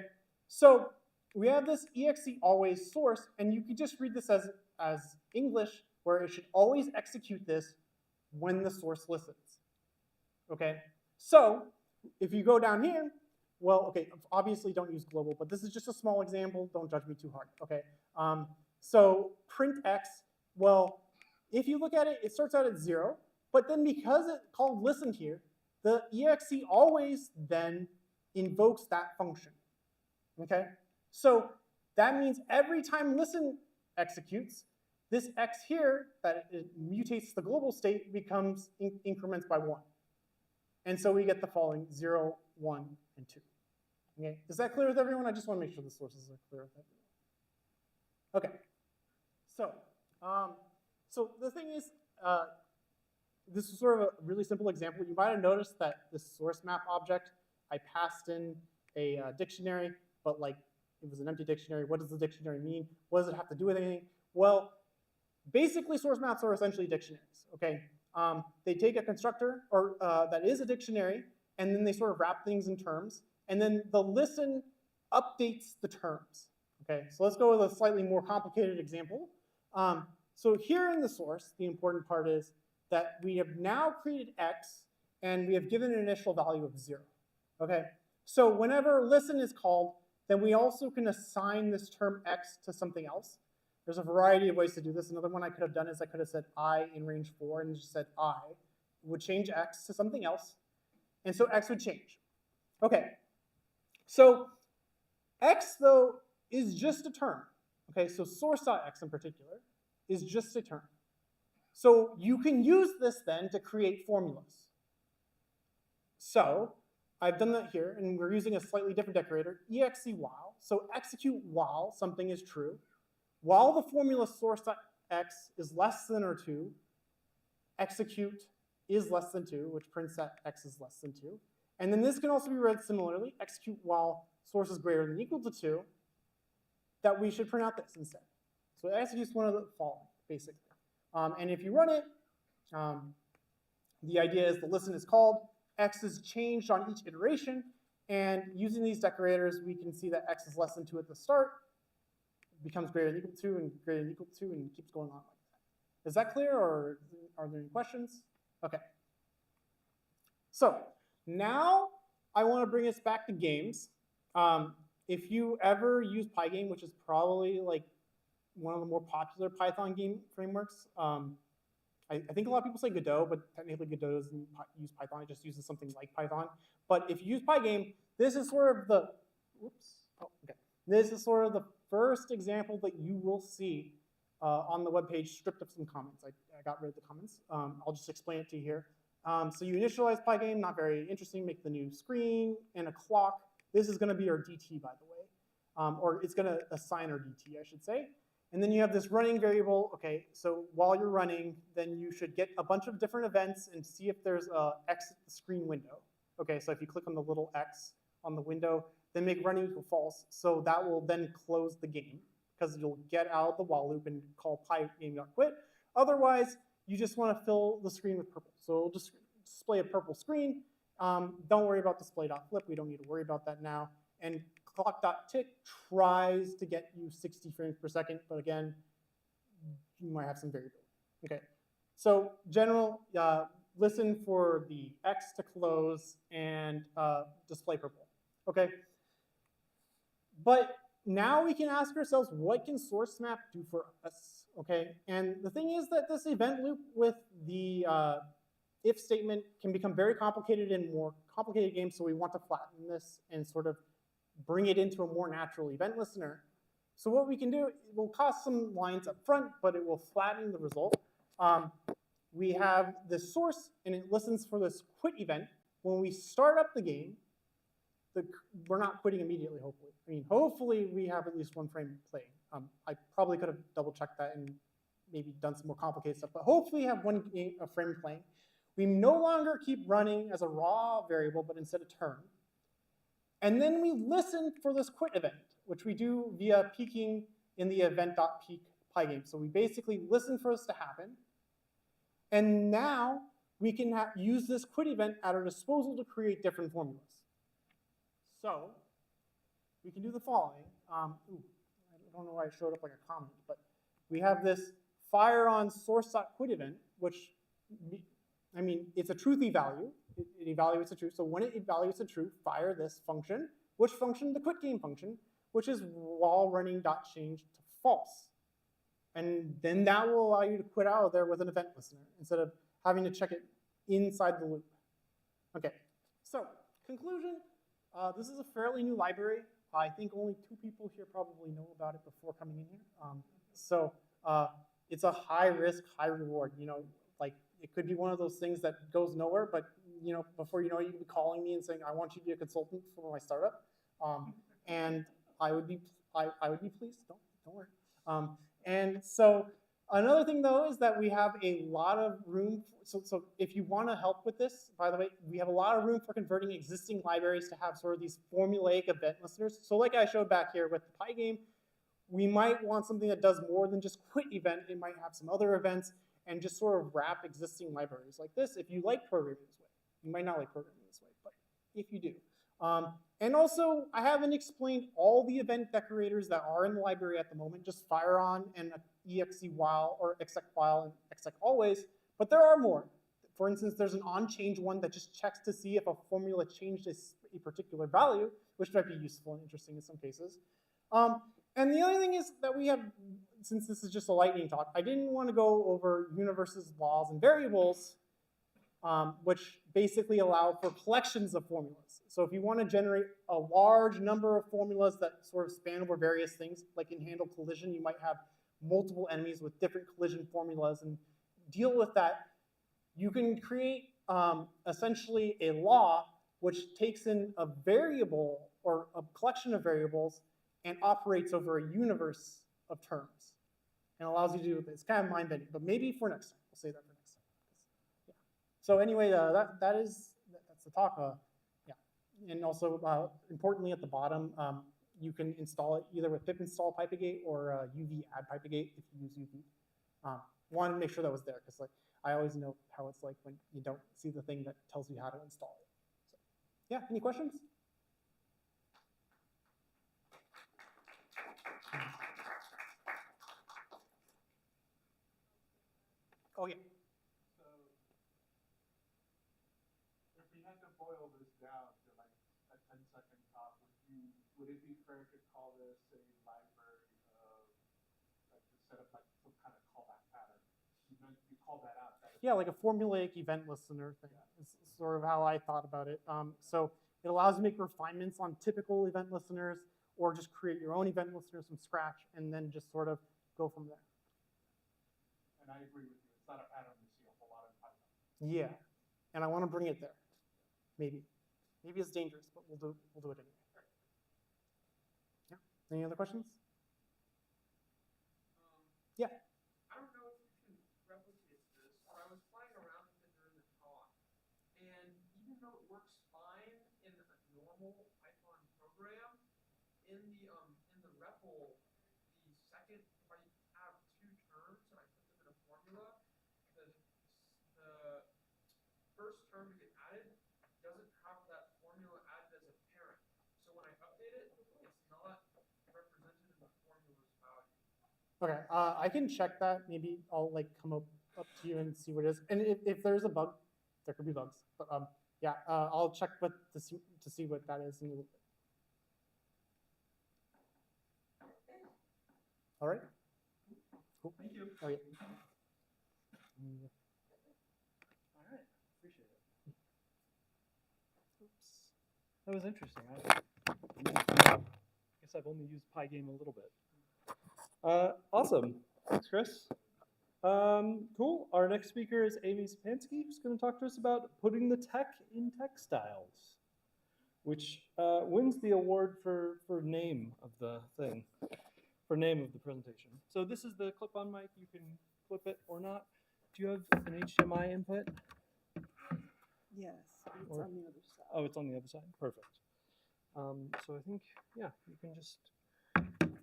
So we have this exec always source, and you could just read this as English, where it should always execute this when the source listens, okay? So if you go down here, well, okay, obviously don't use global, but this is just a small example. Don't judge me too hard, okay? So print x, well, if you look at it, it starts out at 0, but then because it called listen here, the exe always then invokes that function, okay? So that means every time listen executes, this x here, that it mutates the global state, becomes increments by 1. And so we get the following 0, 1, and 2. Okay, is that clear with everyone? I just want to make sure the sources are clear with everyone. Okay, so the thing is, this is sort of a really simple example. You might have noticed that this source map object, I passed in a dictionary, but like it was an empty dictionary. What does the dictionary mean? What does it have to do with anything? Well, basically source maps are essentially dictionaries, okay? They take a constructor or that is a dictionary, and then they sort of wrap things in terms, and then the listen updates the terms, okay? So let's go with a slightly more complicated example. So here in the source, the important part is that we have now created x, and we have given an initial value of 0, okay? So whenever listen is called, then we also can assign this term x to something else. There's a variety of ways to do this. Another one I could have done is I could have said I in range 4 and just said I. Would change x to something else, and so x would change. Okay, so x, though, is just a term. Okay, so source.x in particular is just a term. So you can use this then to create formulas. So I've done that here, and we're using a slightly different decorator, exe while. So execute while something is true. While the formula source.x is less than or 2, execute is less than 2, which prints that x is less than 2. And then this can also be read similarly, execute while source is greater than or equal to 2, that we should print out this instead. So it executes one of the following, basically. And if you run it, the idea is the listen is called, x is changed on each iteration, and using these decorators, we can see that x is less than 2 at the start, becomes greater than or equal to, and greater than or equal to, and keeps going on like that. Is that clear, or are there any questions? Okay. So now I want to bring us back to games. If you ever use Pygame, which is probably like one of the more popular Python game frameworks, I think a lot of people say Godot, but technically Godot doesn't use Python. It just uses something like Python. But if you use Pygame, this is sort of the, this is sort of the first example that you will see on the web page, stripped of some comments. I got rid of the comments. I'll just explain it to you here. So you initialize Pygame, not very interesting. Make the new screen and a clock. This is going to be our DT, by the way, or it's going to assign our DT, I should say. And then you have this running variable. Okay, so while you're running, then you should get a bunch of different events and see if there's a exit the screen window. Okay, so if you click on the little X on the window, then make running equal false. So that will then close the game because you'll get out of the while loop and call pygame.quit. Otherwise, you just want to fill the screen with purple. So it'll just display a purple screen. Don't worry about display.flip. We don't need to worry about that now. And clock.tick tries to get you 60 frames per second, but again, you might have some variability. Okay, so general, listen for the X to close and display purple. Okay, but now we can ask ourselves, what can source map do for us? Okay, and the thing is that this event loop with the if statement can become very complicated in more complicated games, so we want to flatten this and sort of bring it into a more natural event listener. So what we can do, it will cost some lines up front, but it will flatten the result. We have this source, and it listens for this quit event. When we start up the game, we're not quitting immediately, hopefully. I mean, hopefully we have at least one frame playing. I probably could have double-checked that and maybe done some more complicated stuff, but hopefully have a frame playing. We no longer keep running as a raw variable, but instead a term. And then we listen for this quit event, which we do via peeking in the event.peek Pygame. So we basically listen for this to happen. And now we can use this quit event at our disposal to create different formulas. So we can do the following. I don't know why it showed up like a comment, but we have this fire on source.quit event, which, I mean, it's a truthy value. It evaluates the truth. So when it evaluates the truth, fire this function. Which function? The quit game function, which is while running.change to false. And then that will allow you to quit out of there with an event listener instead of having to check it inside the loop. Okay, so conclusion, this is a fairly new library. I think only 2 people here probably know about it before coming in here. It's a high risk, high reward. You know, like it could be one of those things that goes nowhere, but you know, before you know it, you could be calling me and saying, I want you to be a consultant for my startup. And I would be pleased, don't worry. And so another thing though is that we have a lot of room. So if you want to help with this, by the way, we have a lot of room for converting existing libraries to have sort of these formulaic event listeners. So like I showed back here with the Pygame, we might want something that does more than just quit event. It might have some other events and just sort of wrap existing libraries like this if you like programming this way. You might not like programming this way, but if you do. And also, I haven't explained all the event decorators that are in the library at the moment, just fire on and exe while or exec while and exec always, but there are more. For instance, there's an on-change one that just checks to see if a formula changed a particular value, which might be useful and interesting in some cases. And the other thing is that we have, since this is just a lightning talk, I didn't want to go over universes, laws, and variables, which basically allow for collections of formulas. So if you want to generate a large number of formulas that sort of span over various things, like in handle collision, you might have multiple enemies with different collision formulas and deal with that. You can create essentially a law which takes in a variable or a collection of variables and operates over a universe of terms and allows you to do this. It's kind of mind-bending, but maybe for next time. We'll say that for next time. Yeah. So anyway, that's the talk. Yeah, and also importantly at the bottom, you can install it either with pip install pypagate or UV add pypagate if you use UV. Wanted to make sure that was there because like I always know how it's like when you don't see the thing that tells you how to install it. So, yeah, any questions? Oh yeah. So, if we had to boil this down to like a 10-second talk, would it be fair to call this a library of, like, to set up like some kind of callback pattern? You call that out. Yeah, like a formulaic event listener thing. It's sort of how I thought about it. So it allows you to make refinements on typical event listeners or just create your own event listeners from scratch and then just sort of go from there. And I agree with you. It's not a pattern we see a whole lot in Python. Yeah, and I want to bring it there. Maybe it's dangerous, but we'll do it anyway. Yeah. Any other questions? Yeah. I don't know if you can replicate this, but I was playing around with it during the talk, and even though it works fine in a normal Python program, in the REPL, the second, if I have 2 terms and I put them in a formula, the first term to get added doesn't have that formula added as a parent. So when I update it, it's not represented in the formula's value. Okay, I can check that. Maybe I'll like come up to you and see what it is. And if there's a bug, there could be bugs. But yeah, I'll check to see what that is in a little bit. All right. Cool. Thank you. Oh yeah. All right, appreciate it. Oops, that was interesting. I guess I've only used Pygame a little bit. Awesome, thanks, Chris. Cool. Our next speaker is Amy Szczepanski, who's going to talk to us about putting the tech in textiles, which wins the award for name of the thing. For name of the presentation. So this is the clip-on mic. You can flip it or not. Do you have an HDMI input? Yes, it's Or- on the other side. Oh, it's on the other side. Perfect. So I think, yeah, you can just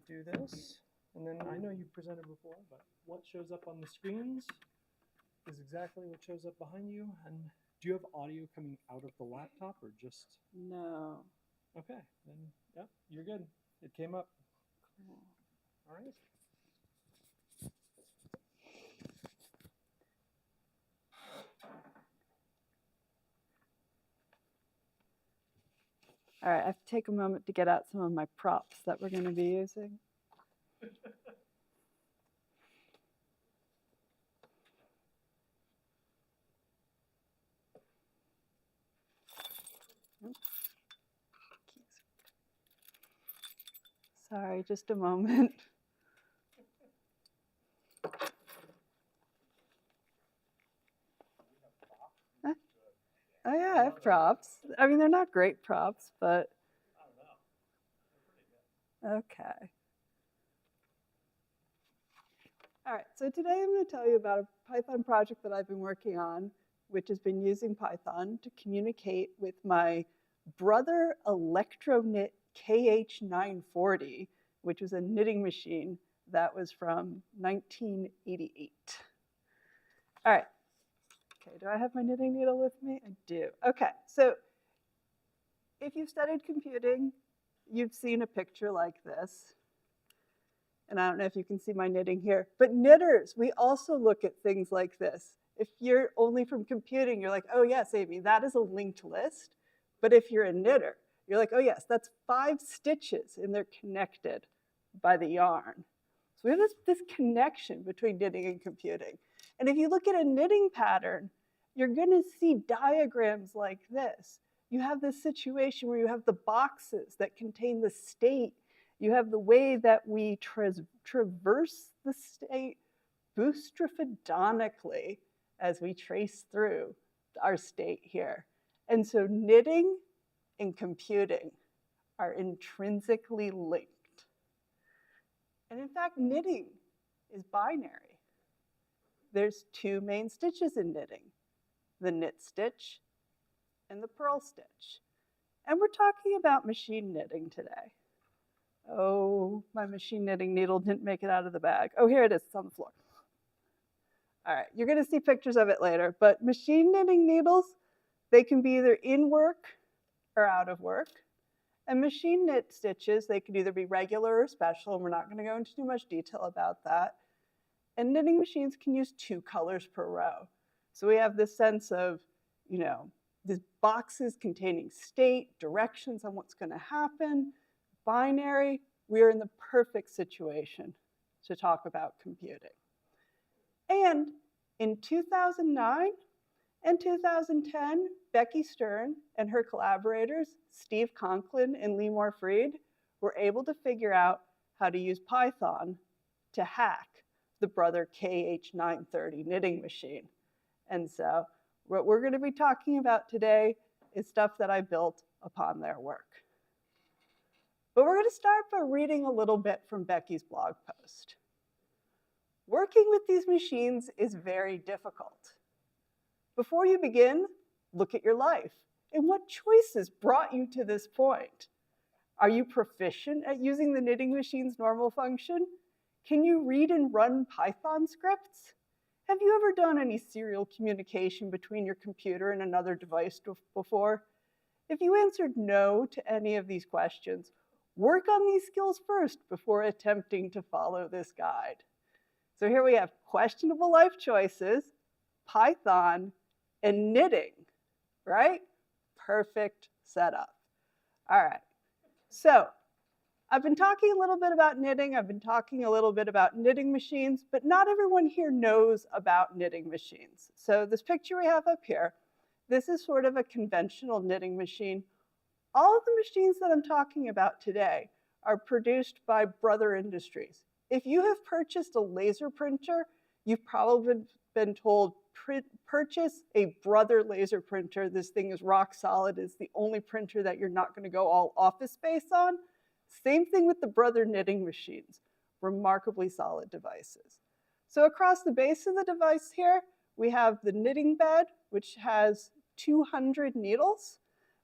do this. And then I know you've presented before, but what shows up on the screens is exactly what shows up behind you. And do you have audio coming out of the laptop or just? No. Okay, then, yeah, you're good. It came up. Cool. All right. All right, I have to take a moment to get out some of my props that we're going to be using. Sorry, just a moment. Oh yeah, I have props. I mean, they're not great props, but okay. All right, so today I'm going to tell you about a Python project that I've been working on, which has been using Python to communicate with my Brother Electroknit KH940, which was a knitting machine that was from 1988. All right. Okay, do I have my knitting needle with me? I do. Okay, so if you've studied computing, you've seen a picture like this. And I don't know if you can see my knitting here, but knitters, we also look at things like this. If you're only from computing, you're like, oh yes, Amy, that is a linked list. But if you're a knitter, you're like, oh yes, that's 5 stitches and they're connected by the yarn. So we have this connection between knitting and computing. And if you look at a knitting pattern, you're gonna see diagrams like this. You have this situation where you have the boxes that contain the state. You have the way that we traverse the state boustrophedontically as we trace through our state here. And so knitting and computing are intrinsically linked. And in fact, knitting is binary. There's 2 main stitches in knitting, the knit stitch and the purl stitch. And we're talking about machine knitting today. Oh, my machine knitting needle didn't make it out of the bag. Oh, here it is, it's on the floor. All right, you're gonna see pictures of it later, but machine knitting needles, they can be either in work or out of work. And machine knit stitches, they can either be regular or special, and we're not gonna go into too much detail about that. And knitting machines can use 2 colors per row. So we have this sense of, these boxes containing state, directions on what's gonna happen. Binary, we are in the perfect situation to talk about computing. And in 2009 and 2010, Becky Stern and her collaborators, Steve Conklin and Lemore Fried, were able to figure out how to use Python to hack the Brother KH930 knitting machine. And so what we're going to be talking about today is stuff that I built upon their work. But we're going to start by reading a little bit from Becky's blog post. Working with these machines is very difficult. Before you begin, look at your life and what choices brought you to this point. Are you proficient at using the knitting machine's normal function? Can you read and run Python scripts? Have you ever done any serial communication between your computer and another device before? If you answered no to any of these questions, work on these skills first before attempting to follow this guide. So here we have questionable life choices, Python, and knitting, right? Perfect setup. All right, so I've been talking a little bit about knitting, I've been talking a little bit about knitting machines, but not everyone here knows about knitting machines. So this picture we have up here, this is sort of a conventional knitting machine. All of the machines that I'm talking about today are produced by Brother Industries. If you have purchased a laser printer, you've probably been told, purchase a Brother laser printer. This thing is rock solid. It's the only printer that you're not going to go all office space on. Same thing with the Brother knitting machines, remarkably solid devices. So across the base of the device here, we have the knitting bed, which has 200 needles.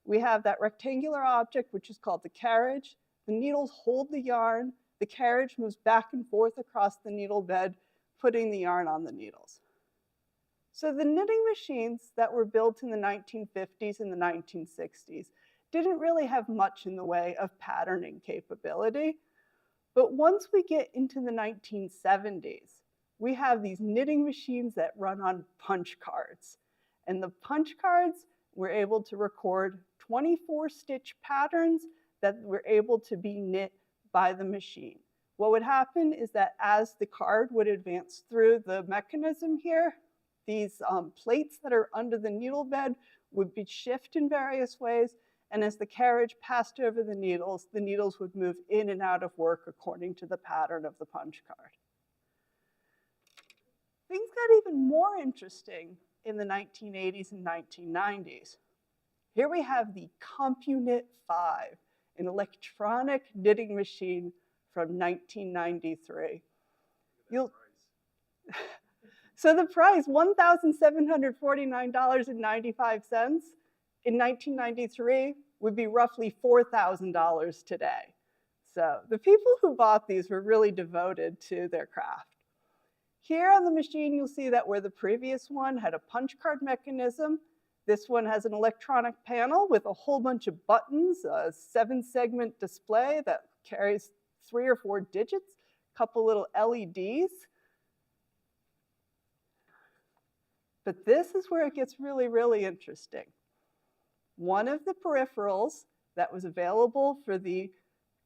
We have that rectangular object, which is called the carriage. The needles hold the yarn. The carriage moves back and forth across the needle bed, putting the yarn on the needles. So the knitting machines that were built in the 1950s and the 1960s didn't really have much in the way of patterning capability. But once we get into the 1970s, we have these knitting machines that run on punch cards. And the punch cards were able to record 24 stitch patterns that were able to be knit by the machine. What would happen is that as the card would advance through the mechanism here, these plates that are under the needle bed would be shifted in various ways, And as the carriage passed over the needles would move in and out of work according to the pattern of the punch card. Things got even more interesting in the 1980s and 1990s. Here we have the CompuKnit 5, an electronic knitting machine from 1993. So the price, $1,749.95 in 1993 would be roughly $4,000 today. So the people who bought these were really devoted to their craft. Here on the machine, you'll see that where the previous one had a punch card mechanism, this one has an electronic panel with a whole bunch of buttons, a 7-segment display that carries 3 or 4 digits, a couple little LEDs. But this is where it gets really, really interesting. One of the peripherals that was available for the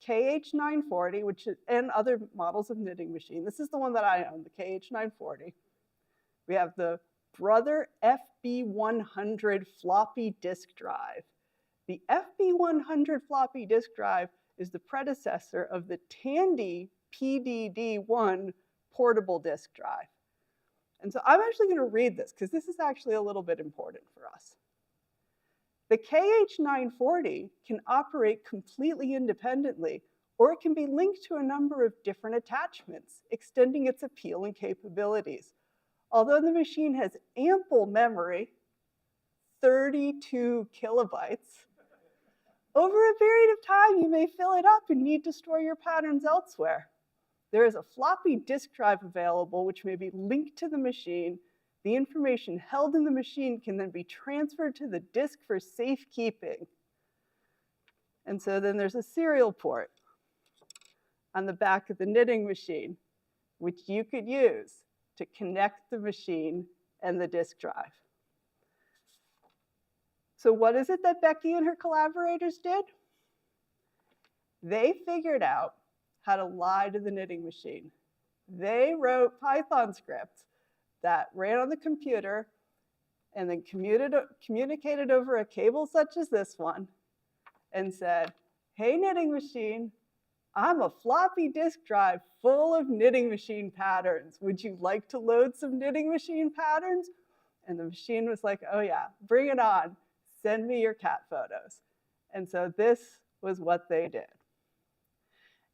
KH940, and other models of knitting machine, this is the one that I own, the KH940. We have the Brother FB100 floppy disk drive. The FB100 floppy disk drive is the predecessor of the Tandy PDD1 portable disk drive. And so I'm actually going to read this because this is actually a little bit important for us. The KH940 can operate completely independently, or it can be linked to a number of different attachments, extending its appeal and capabilities. Although the machine has ample memory, 32 kilobytes, over a period of time you may fill it up and need to store your patterns elsewhere. There is a floppy disk drive available which may be linked to the machine. The information held in the machine can then be transferred to the disk for safekeeping. And so then there's a serial port on the back of the knitting machine, which you could use to connect the machine and the disk drive. So what is it that Becky and her collaborators did? They figured out how to lie to the knitting machine. They wrote Python scripts that ran on the computer and then communicated over a cable such as this one and said, hey, knitting machine, I'm a floppy disk drive full of knitting machine patterns. Would you like to load some knitting machine patterns? And the machine was like, oh yeah, bring it on. Send me your cat photos. And so this was what they did.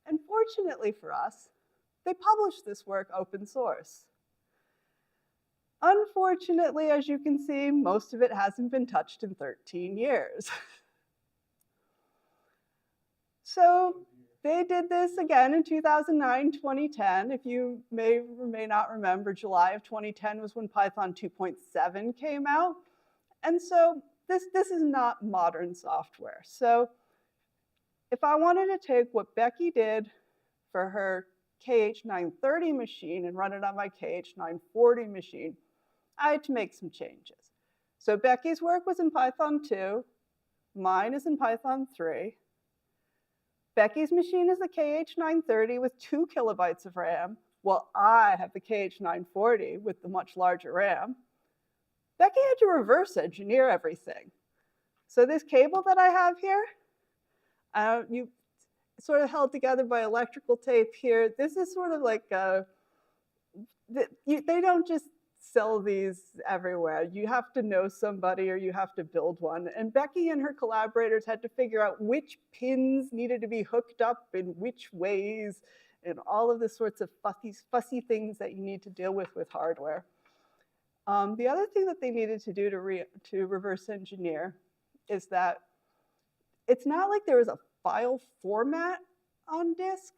And fortunately for us, they published this work open source. Unfortunately, as you can see, most of it hasn't been touched in 13 years. So they did this again in 2009, 2010. If you may or may not remember, July of 2010 was when Python 2.7 came out. And so this is not modern software. So if I wanted to take what Becky did for her KH930 machine and run it on my KH940 machine, I had to make some changes. So Becky's work was in Python 2, mine is in Python 3. Becky's machine is the KH930 with 2 kilobytes of RAM, while I have the KH940 with the much larger RAM. Becky had to reverse engineer everything. So this cable that I have here, you sort of held together by electrical tape here. This is sort of like they don't just sell these everywhere. You have to know somebody or you have to build one. And Becky and her collaborators had to figure out which pins needed to be hooked up in which ways and all of the sorts of fussy things that you need to deal with hardware. The other thing that they needed to do to reverse engineer is that it's not like there was a file format on disk.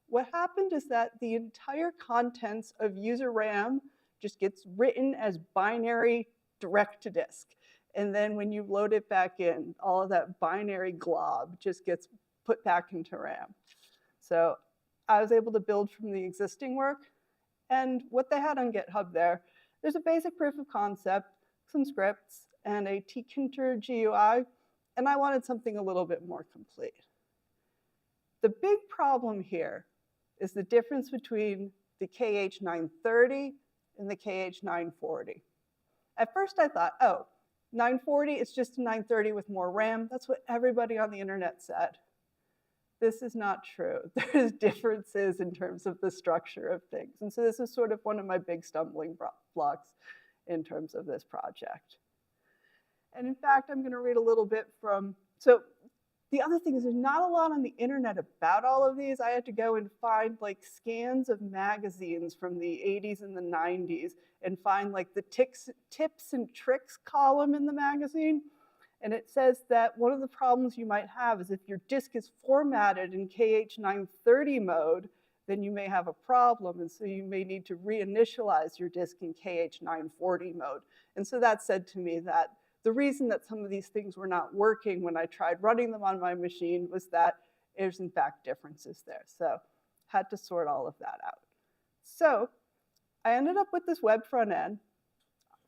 What happened is that the entire contents of user RAM just gets written as binary direct to disk. And then when you load it back in, all of that binary glob just gets put back into RAM. So I was able to build from the existing work. And what they had on GitHub there's a basic proof of concept, some scripts, and a tkinter GUI. And I wanted something a little bit more complete. The big problem here is the difference between the KH930 and the KH940. At first I thought, oh, 940, it's just a 930 with more RAM. That's what everybody on the internet said. This is not true. There's differences in terms of the structure of things. And so this is sort of one of my big stumbling blocks in terms of this project. And in fact, I'm gonna read a little bit from, so the other thing is there's not a lot on the internet about all of these. I had to go and find like scans of magazines from the 80s and the 90s and find like the tips and tricks column in the magazine. And it says that one of the problems you might have is if your disk is formatted in KH930 mode, then you may have a problem. And so you may need to reinitialize your disk in KH940 mode. And so that said to me that the reason that some of these things were not working when I tried running them on my machine was that there's in fact differences there. So had to sort all of that out. So I ended up with this web front end.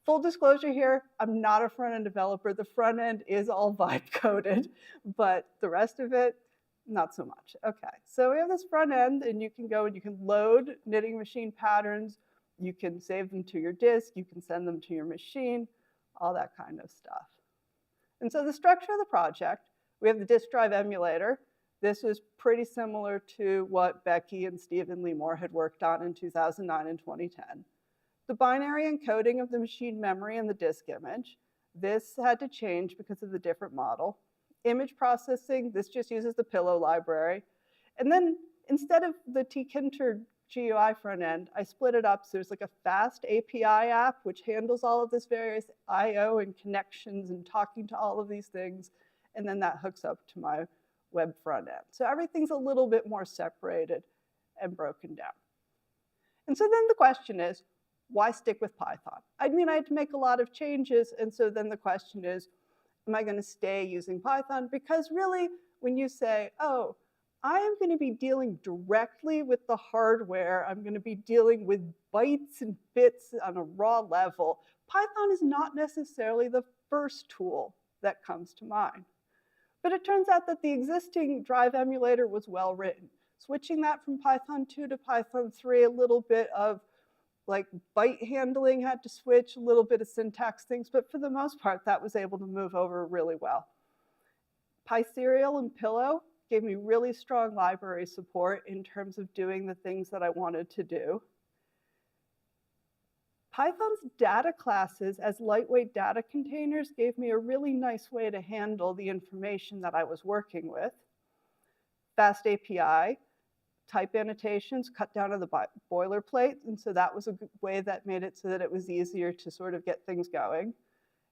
Full disclosure here, I'm not a front end developer. The front end is all vibe coded, but the rest of it, not so much. Okay, so we have this front end and you can go and you can load knitting machine patterns. You can save them to your disk. You can send them to your machine. All that kind of stuff. And so the structure of the project, we have the disk drive emulator. This was pretty similar to what Becky and Stephen Lee Moore had worked on in 2009 and 2010. The binary encoding of the machine memory and the disk image. This had to change because of the different model. Image processing, this just uses the Pillow library. And then instead of the tkinter GUI front end, I split it up. So there's like a fast API app, which handles all of this various IO and connections and talking to all of these things. And then that hooks up to my web front end. So everything's a little bit more separated and broken down. And so then the question is, why stick with Python? I mean, I had to make a lot of changes. And so then the question is, am I going to stay using Python? Because really, when you say, oh, I am going to be dealing directly with the hardware. I'm going to be dealing with bytes and bits on a raw level. Python is not necessarily the first tool that comes to mind. But it turns out that the existing drive emulator was well written. Switching that from Python 2 to Python 3, a little bit of like byte handling had to switch, a little bit of syntax things, but for the most part, that was able to move over really well. PySerial and Pillow gave me really strong library support in terms of doing the things that I wanted to do. Python's data classes as lightweight data containers gave me a really nice way to handle the information that I was working with. Fast API, type annotations, cut down on the boilerplate, and so that was a good way that made it so that it was easier to sort of get things going.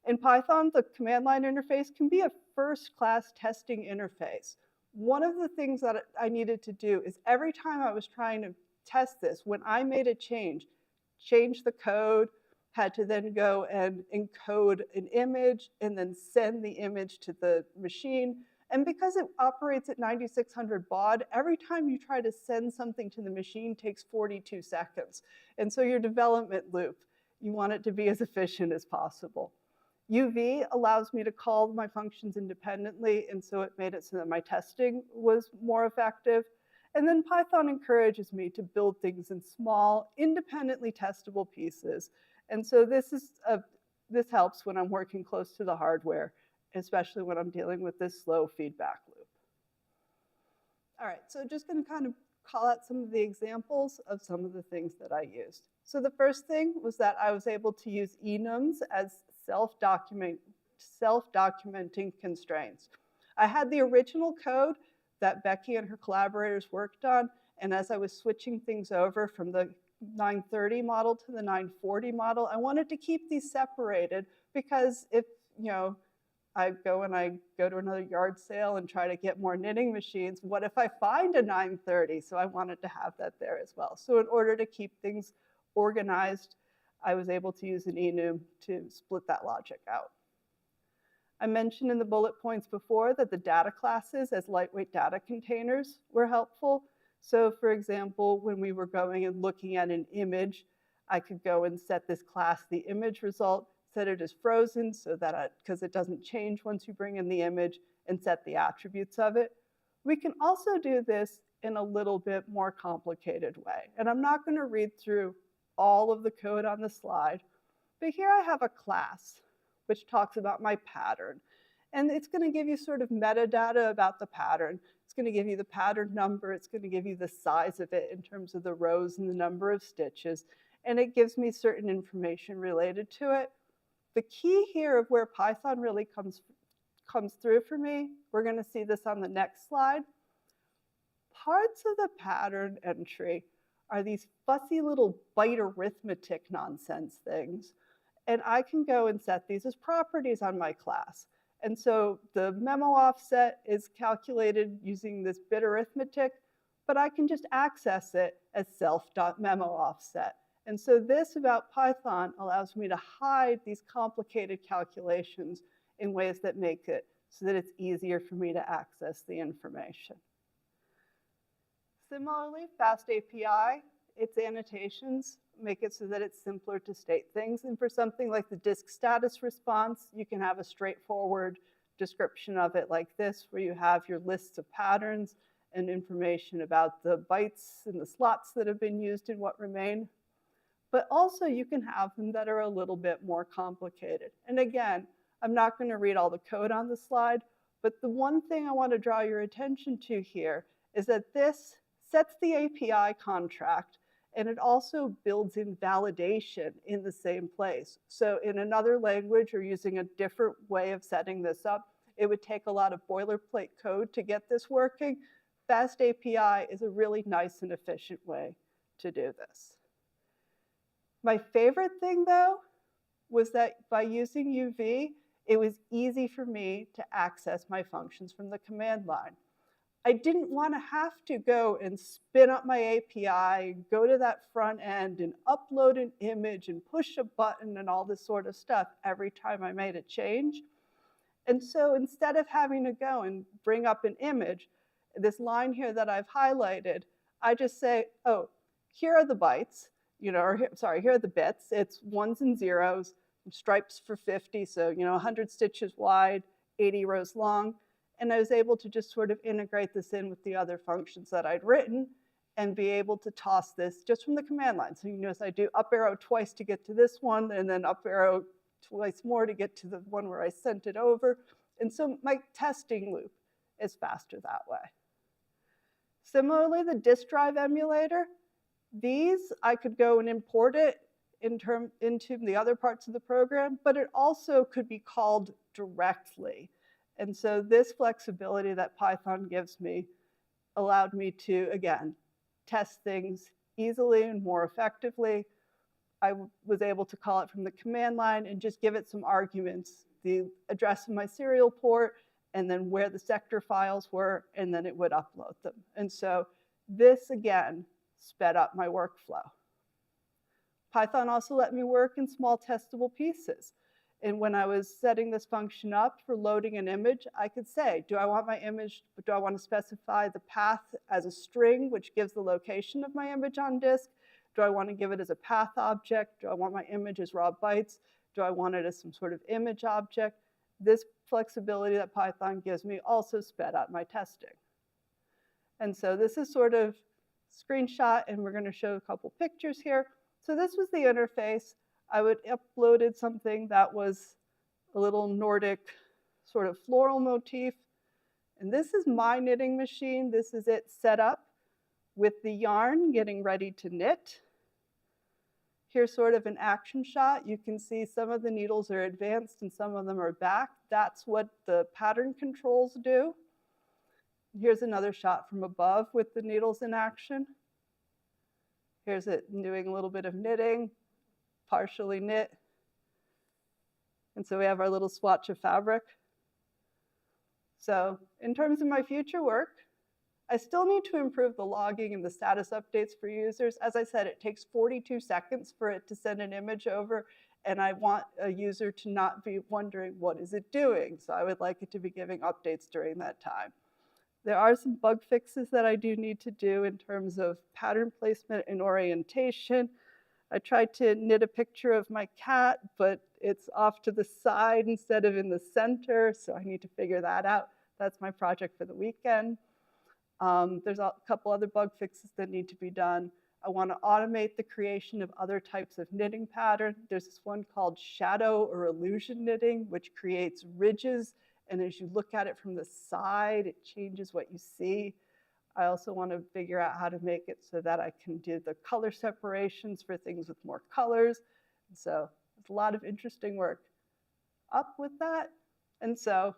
In Python, the command line interface can be a first-class testing interface. One of the things that I needed to do is every time I was trying to test this, when I made a change the code, had to then go and encode an image and then send the image to the machine. And because it operates at 9600 baud, every time you try to send something to the machine takes 42 seconds. And so your development loop, you want it to be as efficient as possible. UV allows me to call my functions independently, and so it made it so that my testing was more effective. And then Python encourages me to build things in small, independently testable pieces. And so this helps when I'm working close to the hardware, especially when I'm dealing with this slow feedback loop. All right, so just going to kind of call out some of the examples of some of the things that I used. So the first thing was that I was able to use enums as self-documenting constraints. I had the original code that Becky and her collaborators worked on, and as I was switching things over from the 930 model to the 940 model, I wanted to keep these separated because if, I go to another yard sale and try to get more knitting machines, what if I find a 930? So I wanted to have that there as well. So in order to keep things organized, I was able to use an enum to split that logic out. I mentioned in the bullet points before that the data classes as lightweight data containers were helpful. So for example, when we were going and looking at an image, I could go and set this class, the image result, set it as frozen so that because it doesn't change once you bring in the image, and set the attributes of it. We can also do this in a little bit more complicated way. And I'm not going to read through all of the code on the slide, but here I have a class. which talks about my pattern. And it's going to give you sort of metadata about the pattern. It's going to give you the pattern number. It's going to give you the size of it in terms of the rows and the number of stitches. And it gives me certain information related to it. The key here of where Python really comes through for me, we're going to see this on the next slide. Parts of the pattern entry are these fussy little byte arithmetic nonsense things. And I can go and set these as properties on my class. And so the memo offset is calculated using this bit arithmetic, but I can just access it as self.memo offset. And so this about Python allows me to hide these complicated calculations in ways that make it so that it's easier for me to access the information. Similarly, FastAPI, its annotations make it so that it's simpler to state things. And for something like the disk status response, you can have a straightforward description of it like this, where you have your lists of patterns and information about the bytes and the slots that have been used and what remain. But also you can have them that are a little bit more complicated. And again, I'm not going to read all the code on the slide, but the one thing I want to draw your attention to here is that this sets the API contract, and it also builds in validation in the same place. So in another language or using a different way of setting this up, it would take a lot of boilerplate code to get this working. FastAPI is a really nice and efficient way to do this. My favorite thing, though, was that by using UV, it was easy for me to access my functions from the command line. I didn't want to have to go and spin up my API, go to that front end and upload an image and push a button and all this sort of stuff every time I made a change. And so instead of having to go and bring up an image, this line here that I've highlighted, I just say, oh, here are the bytes, here are the bits. It's ones and zeros, stripes for 50, so 100 stitches wide, 80 rows long. And I was able to just sort of integrate this in with the other functions that I'd written and be able to toss this just from the command line. So you notice I do up arrow twice to get to this one, and then up arrow twice more to get to the one where I sent it over. And so my testing loop is faster that way. Similarly, the disk drive emulator, these I could go and import it into the other parts of the program, but it also could be called directly. And so this flexibility that Python gives me allowed me to, again, test things easily and more effectively. I was able to call it from the command line and just give it some arguments, the address of my serial port, and then where the sector files were, and then it would upload them. And so this, again, sped up my workflow. Python also let me work in small testable pieces. And when I was setting this function up for loading an image, I could say, do I want to specify the path as a string, which gives the location of my image on disk? Do I want to give it as a path object? Do I want my image as raw bytes? Do I want it as some sort of image object? This flexibility that Python gives me also sped up my testing. And so this is sort of screenshot, and we're going to show a couple pictures here. So this was the interface. I would uploaded something that was a little Nordic sort of floral motif. And this is my knitting machine. This is it set up with the yarn getting ready to knit. Here's sort of an action shot. You can see some of the needles are advanced and some of them are back. That's what the pattern controls do. Here's another shot from above with the needles in action. Here's it doing a little bit of knitting, partially knit. And so we have our little swatch of fabric. So in terms of my future work, I still need to improve the logging and the status updates for users. As I said, it takes 42 seconds for it to send an image over, and I want a user to not be wondering, what is it doing? So I would like it to be giving updates during that time. There are some bug fixes that I do need to do in terms of pattern placement and orientation. I tried to knit a picture of my cat, but it's off to the side instead of in the center, so I need to figure that out. That's my project for the weekend. There's a couple other bug fixes that need to be done. I want to automate the creation of other types of knitting pattern. There's this one called shadow or illusion knitting, which creates ridges. And as you look at it from the side, it changes what you see. I also want to figure out how to make it so that I can do the color separations for things with more colors. So there's a lot of interesting work up with that. And so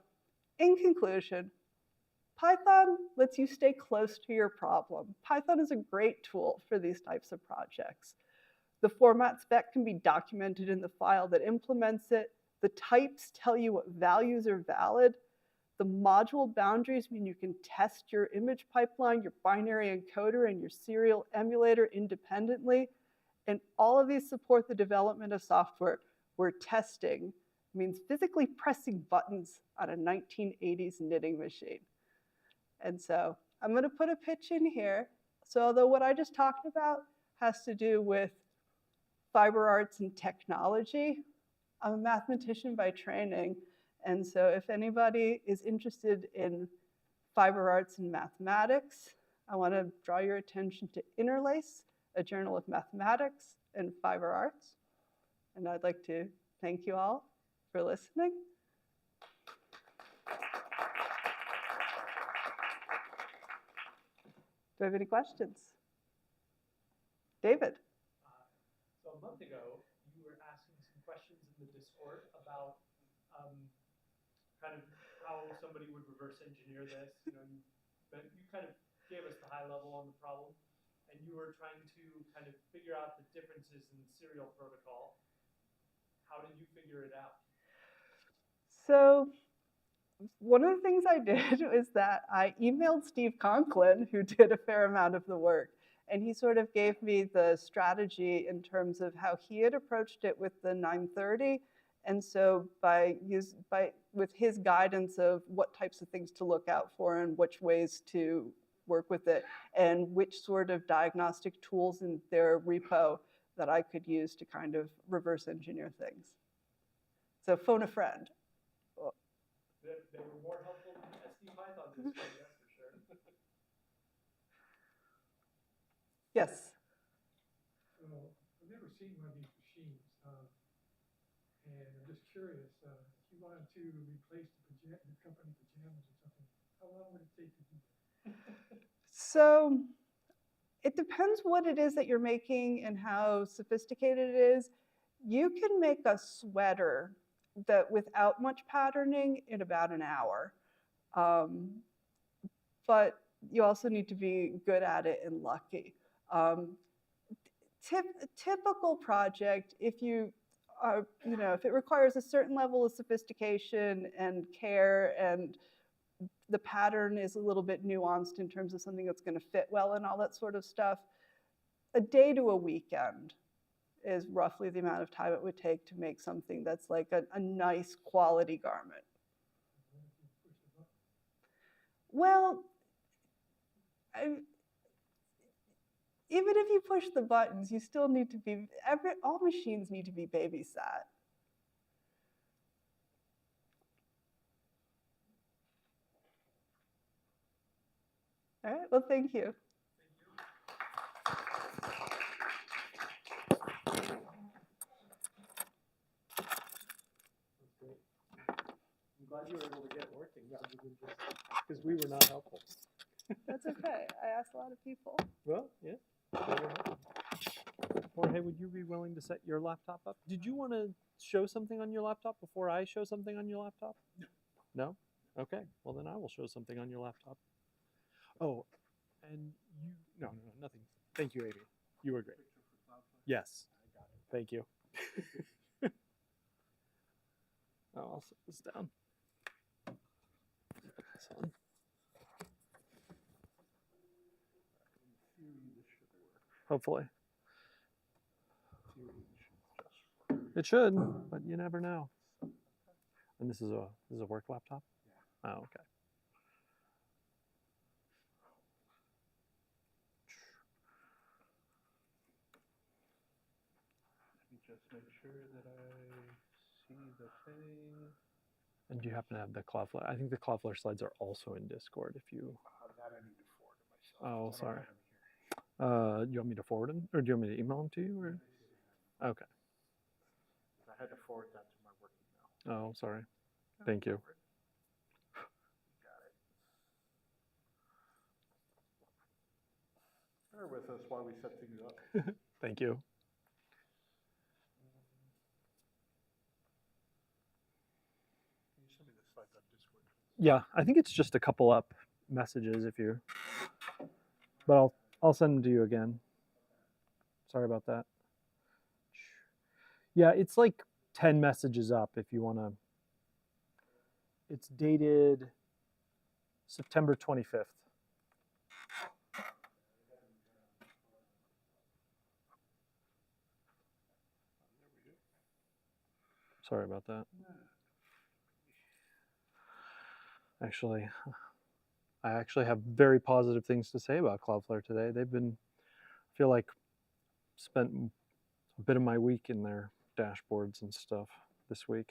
in conclusion, Python lets you stay close to your problem. Python is a great tool for these types of projects. The format spec can be documented in the file that implements it. The types tell you what values are valid. The module boundaries mean you can test your image pipeline, your binary encoder, and your serial emulator independently. And all of these support the development of software where testing means physically pressing buttons on a 1980s knitting machine. And so I'm going to put a pitch in here. So although what I just talked about has to do with fiber arts and technology, I'm a mathematician by training. And so if anybody is interested in fiber arts and mathematics, I want to draw your attention to Interlace, a journal of mathematics and fiber arts. And I'd like to thank you all for listening. Do I have any questions? David? So a month ago, you were asking some questions in the Discord about kind of how somebody would reverse engineer this. You know, you kind of gave us the high level on the problem, and you were trying to kind of figure out the differences in serial protocol. How did you figure it out? So one of the things I did was that I emailed Steve Conklin, who did a fair amount of the work, and he sort of gave me the strategy in terms of how he had approached it with the 930. And so with his guidance of what types of things to look out for and which ways to work with it, and which sort of diagnostic tools in their repo that I could use to kind of reverse engineer things. So phone a friend. They were more helpful than SD Python this time, that's for sure. Yes. I've never seen one of these machines, and I'm just curious, if you wanted to replace the company pajamas or something, how long would it take to do that? So it depends what it is that you're making and how sophisticated it is. You can make a sweater that without much patterning in about an hour. But you also need to be good at it and lucky. Typical project, if you are, if it requires a certain level of sophistication and care, and the pattern is a little bit nuanced in terms of something that's going to fit well and all that sort of stuff, a day to a weekend is roughly the amount of time it would take to make something that's like a nice quality garment. Well, even if you push the buttons, you still need to be, all machines need to be babysat. All right, well, thank you. I'm glad you were able to get it working rather than just because we were not helpful. That's okay. I asked a lot of people. Well, yeah. Jorge, would you be willing to set your laptop up? Did you want to show something on your laptop before I show something on your laptop? No. No? Okay. Well, then I will show something on your laptop. Oh, and you... No, nothing. Thank you, Amy. You were great. Yes. I got it. Thank you. I'll set this down. Put this on. Hopefully. It should, but you never know. And this is a work laptop? Yeah. Oh, okay. Let me just make sure that I see the thing. And do you happen to have the Cloudflare? I think the Cloudflare slides are also in Discord if you... That I need to forward to myself. Oh, sorry. You want me to forward them, or do you want me to email them to you? Or? Okay. I had to forward that to my work email. Oh, sorry. Thank you. Bear with us while we set things up. Thank you. Can you send me the slides on Discord? Yeah, I think it's just a couple up messages if you. But I'll send them to you again. Sorry about that. Yeah, it's like 10 messages up if you want to. It's dated September 25th. Sorry about that. Actually, I actually have very positive things to say about Cloudflare today. They've been, I feel like, spent a bit of my week in their dashboards and stuff this week.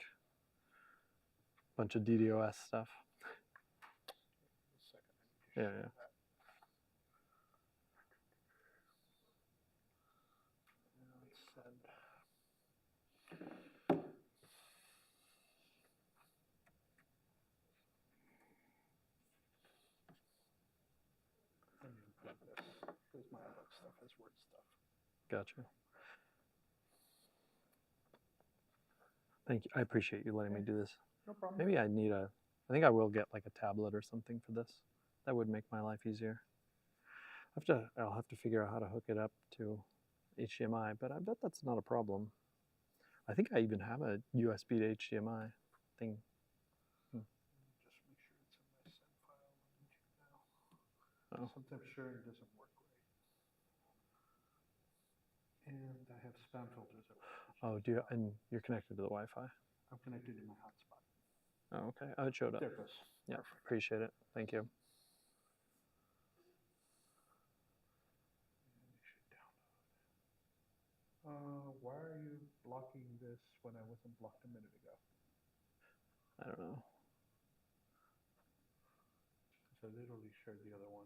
Bunch of DDoS stuff. Yeah, yeah. Because my other stuff has word stuff. Gotcha. Thank you. I appreciate you letting me do this. No problem. Maybe I need I think I will get like a tablet or something for this. That would make my life easier. I'll have to figure out how to hook it up to HDMI, but I bet that's not a problem. I think I even have a USB to HDMI thing. Just make sure it's in my send file on YouTube now. Oh. Sometimes sharing doesn't work right. And I have spam filters at work. Oh, and you're connected to the Wi-Fi? I'm connected to my hotspot. Oh, okay. Oh, it showed up. There it goes. Yeah, Perfect. appreciate it. Thank you. Why are you blocking this when I wasn't blocked a minute ago? I don't know. Because I literally shared the other one.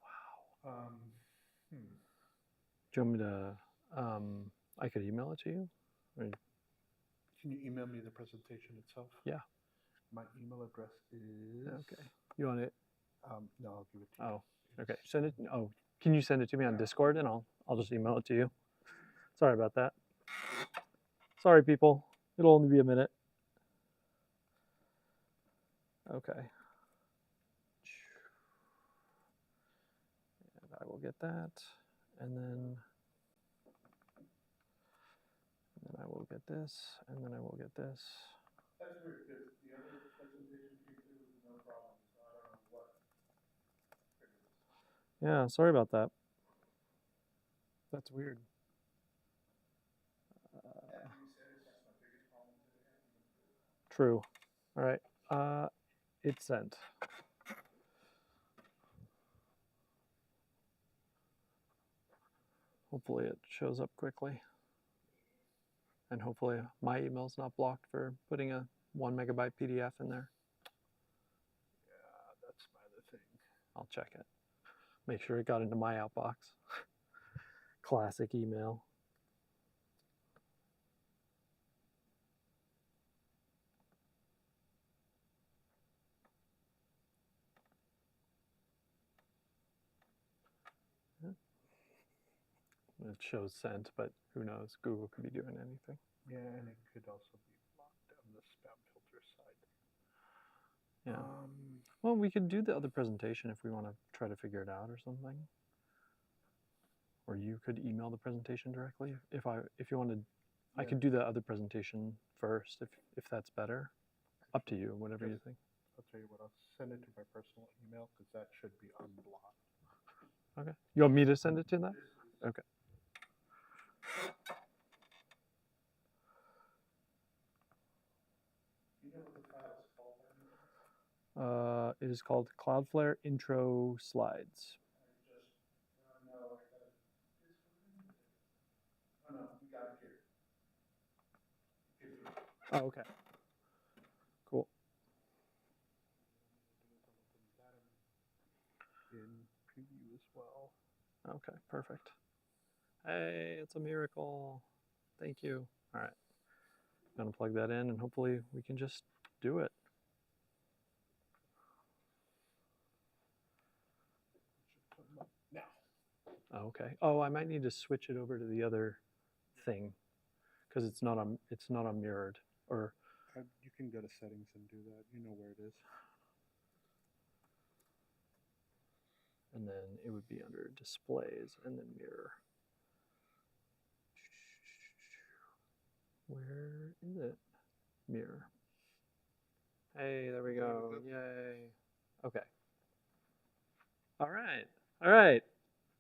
Wow. Do you want me to, I could email it to you? Or, Can you email me the presentation itself? yeah. My email address is... Okay. You want it? No, I'll give it to you. Oh, okay. Send it. Oh, can you send it to me on Discord and I'll just email it to you? Sorry about that. Sorry, people. It'll only be a minute. Okay. And I will get that. And then I will get this. And then I will get this. That's weird because the other presentation came through with no problem, so I don't know what. Yeah, sorry about that. That's weird. True. All right. It's sent. Hopefully it shows up quickly. And hopefully my email's not blocked for putting a 1 megabyte PDF in there. Yeah, that's my other thing. I'll check it. Make sure it got into my outbox. Classic email. It shows sent, but who knows? Google could be doing anything. Yeah, and it could also be blocked on the spam filter side. Yeah. Well, we could do the other presentation if we want to try to figure it out or something. Or you could email the presentation directly if you wanted. Yeah. I could do the other presentation first if that's better. Up to you, whatever you think. I'll tell you what, I'll send it to my personal email because that should be unblocked. Okay. You want me to send it to that? Okay. You know what the file is called? It is called Cloudflare Intro Slides. No, we got it here. Oh, okay. Cool. In preview as well. Okay, perfect. Hey, it's a miracle. Thank you. All right. I'm gonna plug that in and hopefully we can just do it. Now. Oh, okay. Oh, I might need to switch it over to the other thing because it's not on mirrored. Or You can go to settings and do that. You know where it is. and then it would be under displays and then mirror. Where is it? Mirror. Hey, there we go. Yay. Okay. All right. All right.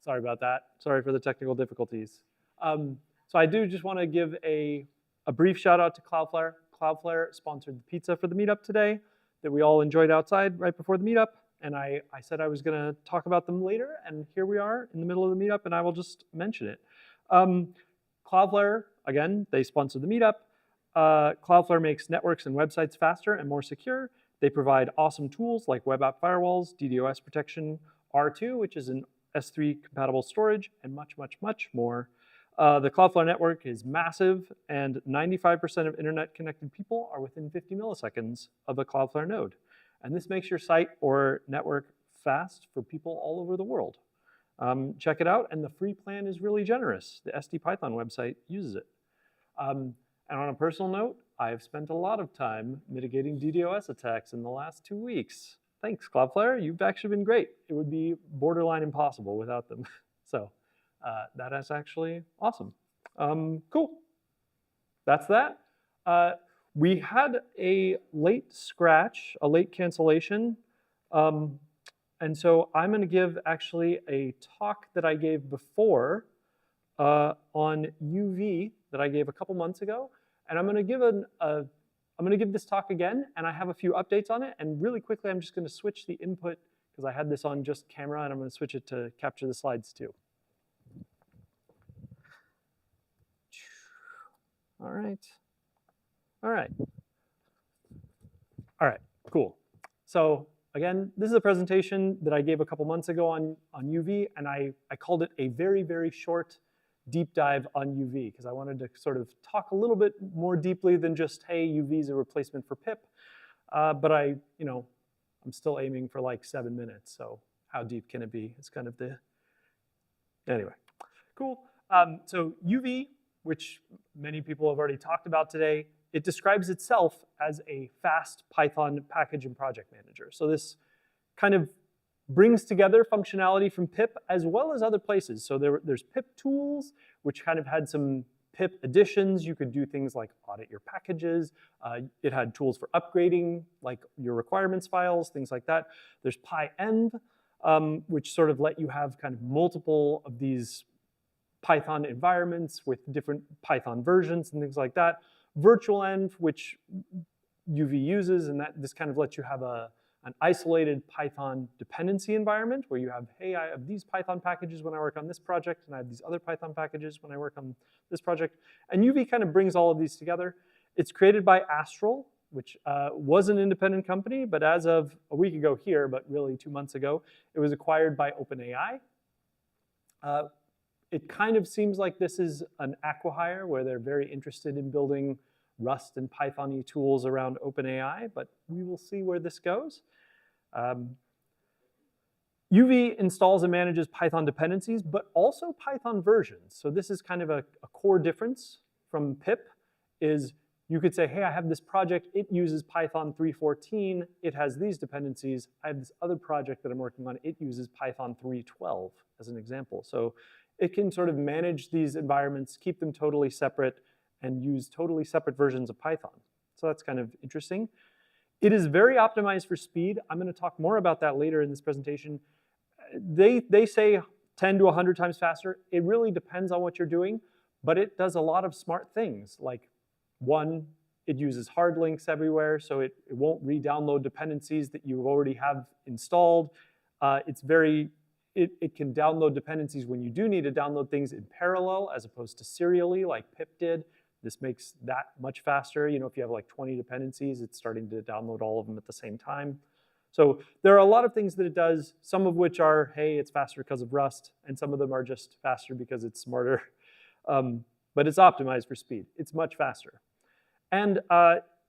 Sorry about that. Sorry for the technical difficulties. So I do just want to give a brief shout out to Cloudflare. Cloudflare sponsored the pizza for the meetup today that we all enjoyed outside right before the meetup. And I said I was going to talk about them later, and here we are in the middle of the meetup, and I will just mention it. Cloudflare, again, they sponsored the meetup. Cloudflare makes networks and websites faster and more secure. They provide awesome tools like web app firewalls, DDoS protection, R2, which is an S3 compatible storage, and much, much, much more. The Cloudflare network is massive, and 95% of internet connected people are within 50 milliseconds of a Cloudflare node. And this makes your site or network fast for people all over the world. Check it out, and the free plan is really generous. The SDPython website uses it. And on a personal note, I've spent a lot of time mitigating DDoS attacks in the last 2 weeks. Thanks, Cloudflare. You've actually been great. It would be borderline impossible without them. So that is actually awesome. Cool. That's that. We had a late scratch, a late cancellation. And so I'm going to give actually a talk that I gave before on UV that I gave a couple months ago. And I'm going to give this talk again, and I have a few updates on it. And really quickly, I'm just going to switch the input because I had this on just camera, and I'm going to switch it to capture the slides too. All right. All right. All right, cool. So again, this is a presentation that I gave a couple months ago on UV, and I called it a very, very short deep dive on UV because I wanted to sort of talk a little bit more deeply than just, hey, UV is a replacement for pip. But I'm still aiming for like 7 minutes, so how deep can it be? It's kind of the, anyway, cool. So UV, which many people have already talked about today, it describes itself as a fast Python package and project manager. So this kind of brings together functionality from pip as well as other places. So there's pip tools, which kind of had some pip additions. You could do things like audit your packages. It had tools for upgrading, like your requirements files, things like that. There's pyenv, which sort of let you have kind of multiple of these Python environments with different Python versions and things like that. Virtualenv, which UV uses, and this kind of lets you have an isolated Python dependency environment where you have, hey, I have these Python packages when I work on this project, and I have these other Python packages when I work on this project. And UV kind of brings all of these together. It's created by Astral, which was an independent company, but as of a week ago here, but really 2 months ago, it was acquired by OpenAI. It kind of seems like this is an acqui-hire where they're very interested in building Rust and Python-y tools around OpenAI, but we will see where this goes. UV installs and manages Python dependencies, but also Python versions. So this is kind of a core difference from pip, is you could say, hey, I have this project, it uses Python 3.14, it has these dependencies. I have this other project that I'm working on, it uses Python 3.12 as an example. So it can sort of manage these environments, keep them totally separate, and use totally separate versions of Python. So that's kind of interesting. It is very optimized for speed. I'm going to talk more about that later in this presentation. They say 10 to 100 times faster. It really depends on what you're doing, but it does a lot of smart things. Like, one, it uses hard links everywhere, so it won't re-download dependencies that you already have installed. It can download dependencies when you do need to download things in parallel as opposed to serially like pip did. This makes that much faster. If you have like 20 dependencies, it's starting to download all of them at the same time. So there are a lot of things that it does, some of which are, hey, it's faster because of Rust, and some of them are just faster because it's smarter. But it's optimized for speed. It's much faster. And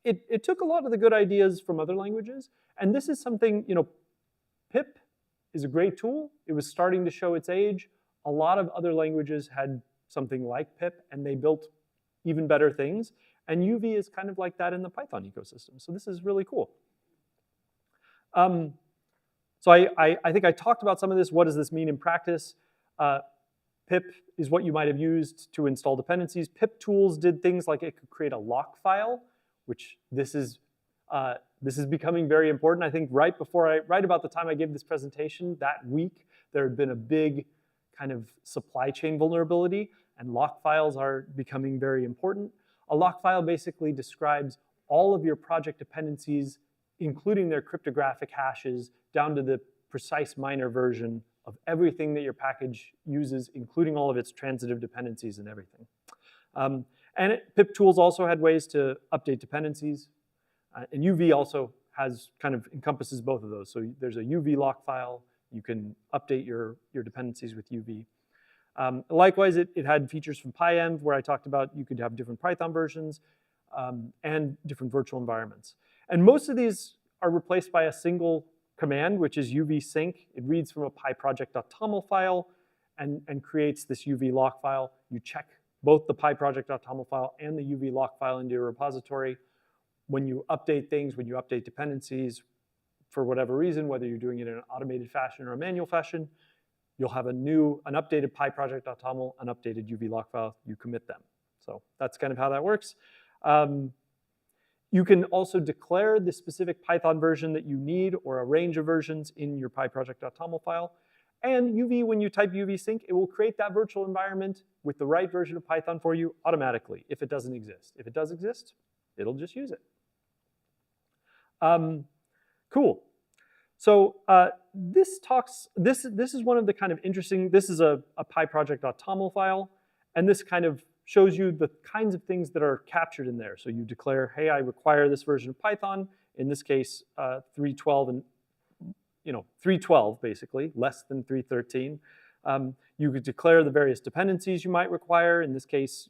it took a lot of the good ideas from other languages. And this is something, pip is a great tool. It was starting to show its age. A lot of other languages had something like pip, and they built even better things. And UV is kind of like that in the Python ecosystem. So this is really cool. So I think I talked about some of this. What does this mean in practice? Pip is what you might have used to install dependencies. Pip tools did things like it could create a lock file, which this is becoming very important. I think right about the time I gave this presentation, that week, there had been a big kind of supply chain vulnerability, and lock files are becoming very important. A lock file basically describes all of your project dependencies, including their cryptographic hashes, down to the precise minor version of everything that your package uses, including all of its transitive dependencies and everything. Pip tools also had ways to update dependencies. And UV also kind of encompasses both of those. So there's a UV lock file. You can update your dependencies with UV. Likewise, it had features from PyEnv where I talked about you could have different Python versions and different virtual environments. And most of these are replaced by a single command, which is UV sync. It reads from a pyproject.toml file and creates this UV lock file. You check both the pyproject.toml file and the UV lock file into your repository. When you update things, when you update dependencies, for whatever reason, whether you're doing it in an automated fashion or a manual fashion, you'll have an updated pyproject.toml, an updated UV lock file, you commit them. So that's kind of how that works. You can also declare the specific Python version that you need or a range of versions in your pyproject.toml file. And UV, when you type UV sync, it will create that virtual environment with the right version of Python for you automatically if it doesn't exist. If it does exist, it'll just use it. Cool. So this is one of the kind of interesting, this is a pyproject.toml file, and this kind of shows you the kinds of things that are captured in there. So you declare, hey, I require this version of Python, in this case 3.12 and 3.12 basically, less than 3.13. You could declare the various dependencies you might require, in this case,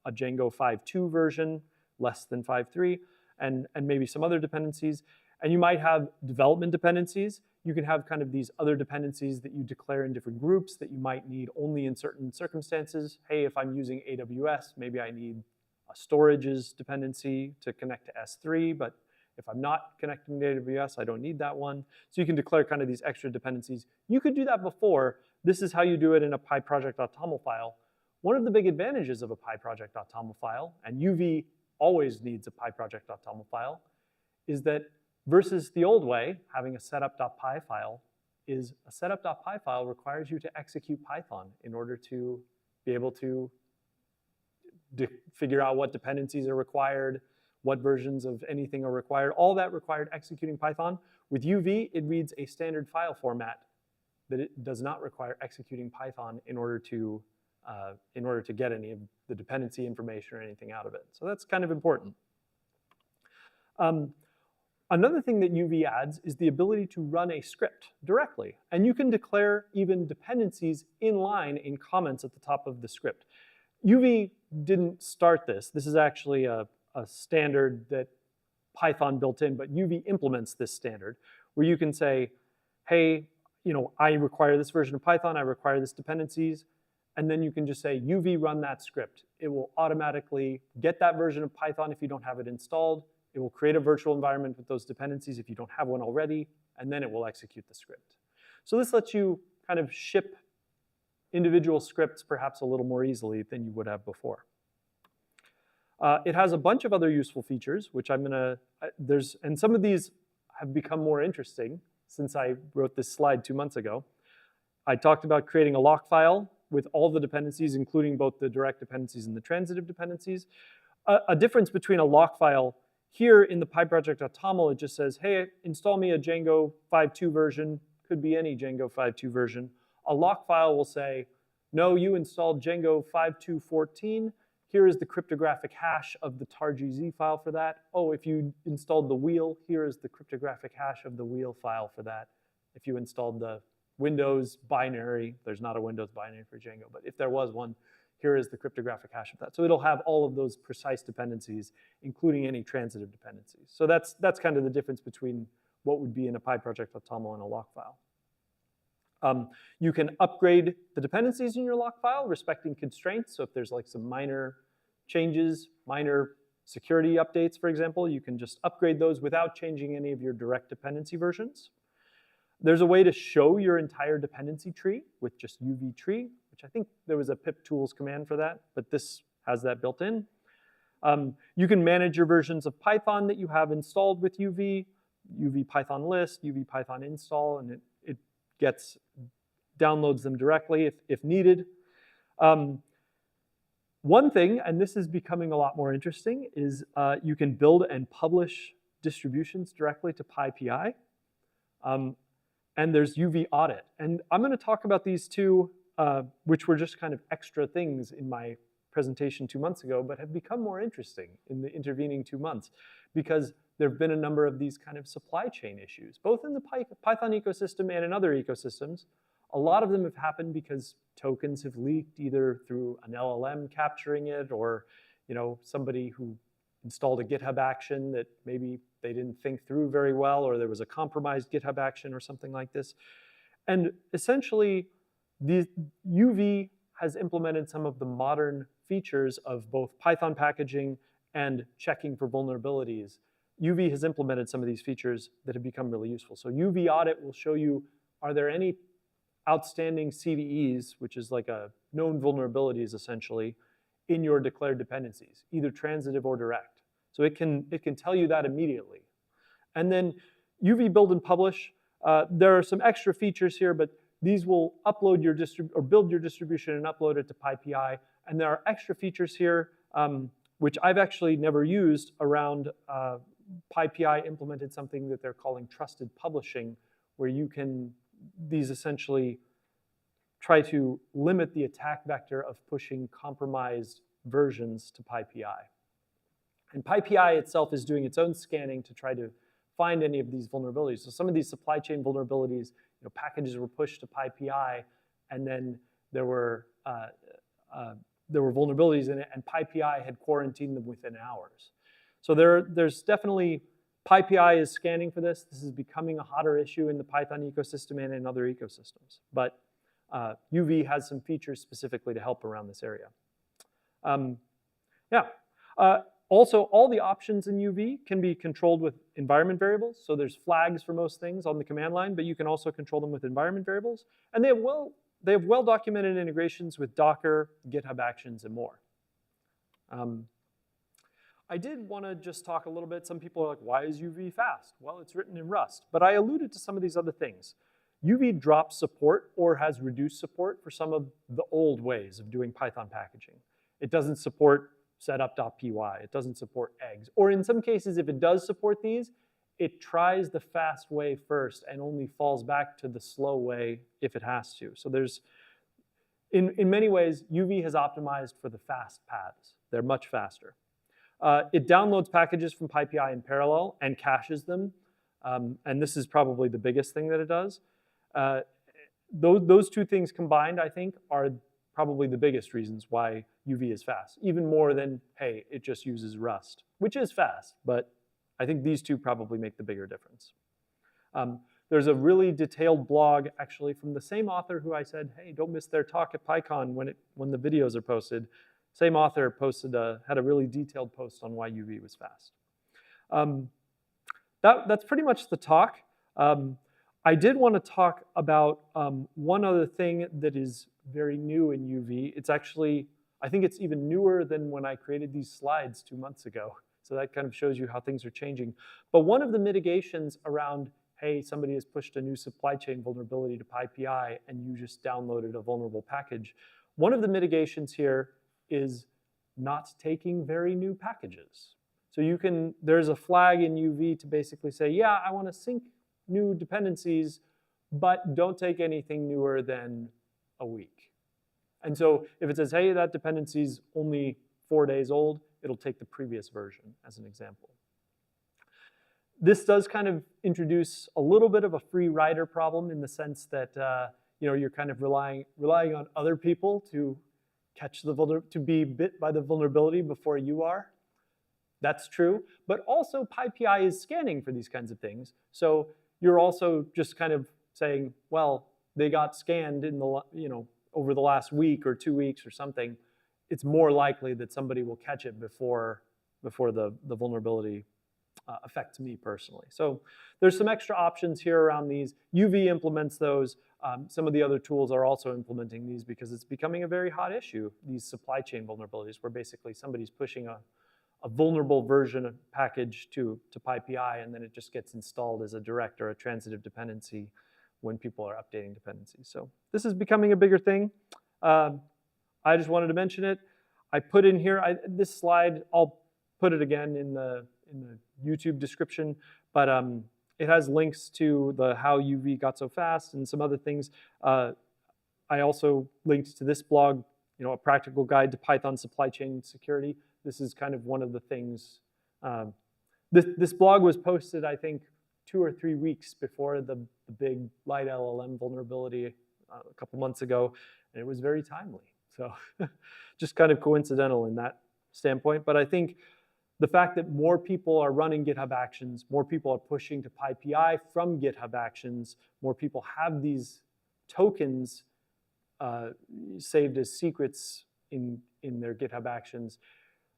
a Django 5.2 version, less than 5.3, and maybe some other dependencies. And you might have development dependencies. You can have kind of these other dependencies that you declare in different groups that you might need only in certain circumstances. Hey, if I'm using AWS, maybe I need a storages dependency to connect to S3, but if I'm not connecting to AWS, I don't need that one. So you can declare kind of these extra dependencies. You could do that before. This is how you do it in a pyproject.toml file. One of the big advantages of a pyproject.toml file, and UV always needs a pyproject.toml file, is that versus the old way, having a setup.py file, is a setup.py file requires you to execute Python in order to be able to figure out what dependencies are required, what versions of anything are required. All that required executing Python. With UV, it reads a standard file format that it does not require executing Python in order to get any of the dependency information or anything out of it. So that's kind of important. Another thing that UV adds is the ability to run a script directly. And you can declare even dependencies in line in comments at the top of the script. UV didn't start this. This is actually a standard that Python built in, but UV implements this standard where you can say, hey, I require this version of Python, I require this dependencies, and then you can just say UV run that script. It will automatically get that version of Python if you don't have it installed. It will create a virtual environment with those dependencies if you don't have one already, and then it will execute the script. So this lets you kind of ship individual scripts perhaps a little more easily than you would have before. It has a bunch of other useful features, which and some of these have become more interesting since I wrote this slide 2 months ago. I talked about creating a lock file with all the dependencies, including both the direct dependencies and the transitive dependencies. A difference between a lock file here in the pyproject.toml, it just says, hey, install me a Django 5.2 version, could be any Django 5.2 version. A lock file will say, no, you installed Django 5.2.14, here is the cryptographic hash of the tar.gz file for that. Oh, if you installed the wheel, here is the cryptographic hash of the wheel file for that. If you installed the Windows binary, there's not a Windows binary for Django, but if there was one, here is the cryptographic hash of that. So it'll have all of those precise dependencies, including any transitive dependencies. So that's kind of the difference between what would be in a PyProject.toml and a lock file. You can upgrade the dependencies in your lock file respecting constraints. So if there's like some minor changes, minor security updates, for example, you can just upgrade those without changing any of your direct dependency versions. There's a way to show your entire dependency tree with just UV tree, which I think there was a pip tools command for that, but this has that built in. You can manage your versions of Python that you have installed with UV, UV Python list, UV Python install, and it downloads them directly if needed. One thing, and this is becoming a lot more interesting, is you can build and publish distributions directly to PyPI. And there's UV audit. And I'm going to talk about these two, which were just kind of extra things in my presentation 2 months ago, but have become more interesting in the intervening 2 months because there have been a number of these kind of supply chain issues, both in the Python ecosystem and in other ecosystems. A lot of them have happened because tokens have leaked either through an LLM capturing it or somebody who installed a GitHub action that maybe they didn't think through very well, or there was a compromised GitHub action or something like this. And essentially, the UV has implemented some of the modern features of both Python packaging and checking for vulnerabilities. UV has implemented some of these features that have become really useful. So UV audit will show you, are there any outstanding CVEs, which is like a known vulnerabilities essentially, in your declared dependencies, either transitive or direct. So it can tell you that immediately. And then UV build and publish, there are some extra features here, but these will upload your build your distribution and upload it to PyPI. And there are extra features here, which I've actually never used around PyPI implemented something that they're calling trusted publishing, where you can, these essentially try to limit the attack vector of pushing compromised versions to PyPI. And PyPI itself is doing its own scanning to try to find any of these vulnerabilities. So some of these supply chain vulnerabilities, packages were pushed to PyPI, and then there were vulnerabilities in it, and PyPI had quarantined them within hours. So there's definitely, PyPI is scanning for this. This is becoming a hotter issue in the Python ecosystem and in other ecosystems. But UV has some features specifically to help around this area. Also, all the options in UV can be controlled with environment variables. So there's flags for most things on the command line, but you can also control them with environment variables. And they have well-documented integrations with Docker, GitHub Actions, and more. I did want to just talk a little bit. Some people are like, why is UV fast? Well, it's written in Rust. But I alluded to some of these other things. UV drops support or has reduced support for some of the old ways of doing Python packaging. It doesn't support setup.py. It doesn't support eggs. Or in some cases, if it does support these, it tries the fast way first and only falls back to the slow way if it has to. So there's, in many ways, UV has optimized for the fast paths. They're much faster. It downloads packages from PyPI in parallel and caches them. And this is probably the biggest thing that it does. Those two things combined, I think, are probably the biggest reasons why UV is fast, even more than, hey, it just uses Rust, which is fast, but I think these two probably make the bigger difference. There's a really detailed blog, actually, from the same author who I said, hey, don't miss their talk at PyCon when the videos are posted. Same author had a really detailed post on why UV was fast. That's pretty much the talk. I did want to talk about one other thing that is very new in UV. It's actually, I think it's even newer than when I created these slides 2 months ago. So that kind of shows you how things are changing. But one of the mitigations around, hey, somebody has pushed a new supply chain vulnerability to PyPI and you just downloaded a vulnerable package. One of the mitigations here is not taking very new packages. So there's a flag in UV to basically say, yeah, I want to sync new dependencies, but don't take anything newer than a week. And so if it says, hey, that dependency's only 4 days old, it'll take the previous version as an example. This does kind of introduce a little bit of a free rider problem in the sense that you're kind of relying on other people to catch to be bit by the vulnerability before you are. That's true, but also PyPI is scanning for these kinds of things. So you're also just kind of saying, well, they got scanned in the over the last week or 2 weeks or something. It's more likely that somebody will catch it before the vulnerability affects me personally. So there's some extra options here around these. UV implements those. Some of the other tools are also implementing these because it's becoming a very hot issue, these supply chain vulnerabilities, where basically somebody's pushing a vulnerable version package to PyPI, and then it just gets installed as a direct or a transitive dependency when people are updating dependencies. So this is becoming a bigger thing. I just wanted to mention it. I put in here, this slide, I'll put it again in the YouTube description, but it has links to how UV got so fast and some other things. I also linked to this blog, a practical guide to Python supply chain security. This is kind of one of the things. This blog was posted, I think, 2 or 3 weeks before the big light LLM vulnerability a couple months ago, and it was very timely. So just kind of coincidental in that standpoint. But I think the fact that more people are running GitHub Actions, more people are pushing to PyPI from GitHub Actions, more people have these tokens saved as secrets in their GitHub Actions,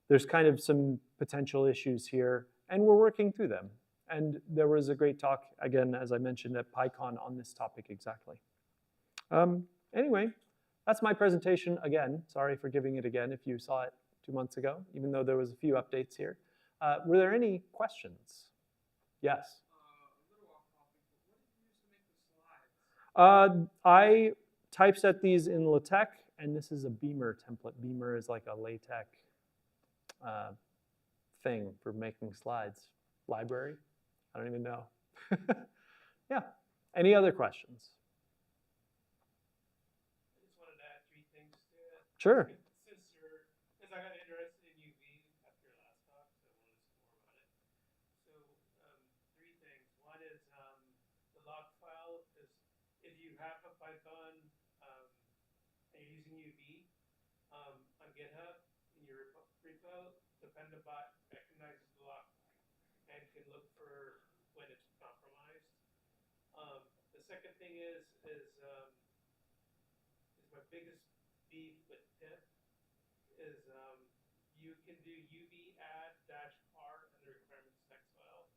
there's kind of some potential issues here, and we're working through them. And there was a great talk, again, as I mentioned, at PyCon on this topic exactly. Anyway, that's my presentation again. Sorry for giving it again if you saw it 2 months ago, even though there was a few updates here. Were there any questions? Yes? A little off topic, but what did you use to make the slides? I typeset these in LaTeX, and this is a Beamer template. Beamer is like a LaTeX thing for making slides. Library? I don't even know. Yeah. Any other questions? I just wanted to add 3 things to it. Sure. Because I got interested in UV after your last talk, so I wanted to know more about it. So 3 things. One is the log file is if you have a Python and you're using UV on GitHub in your repo, Dependabot recognizes the log and can look for when it's compromised. The second thing is my biggest beef with tip is you can do UV add -r in the requirements text file,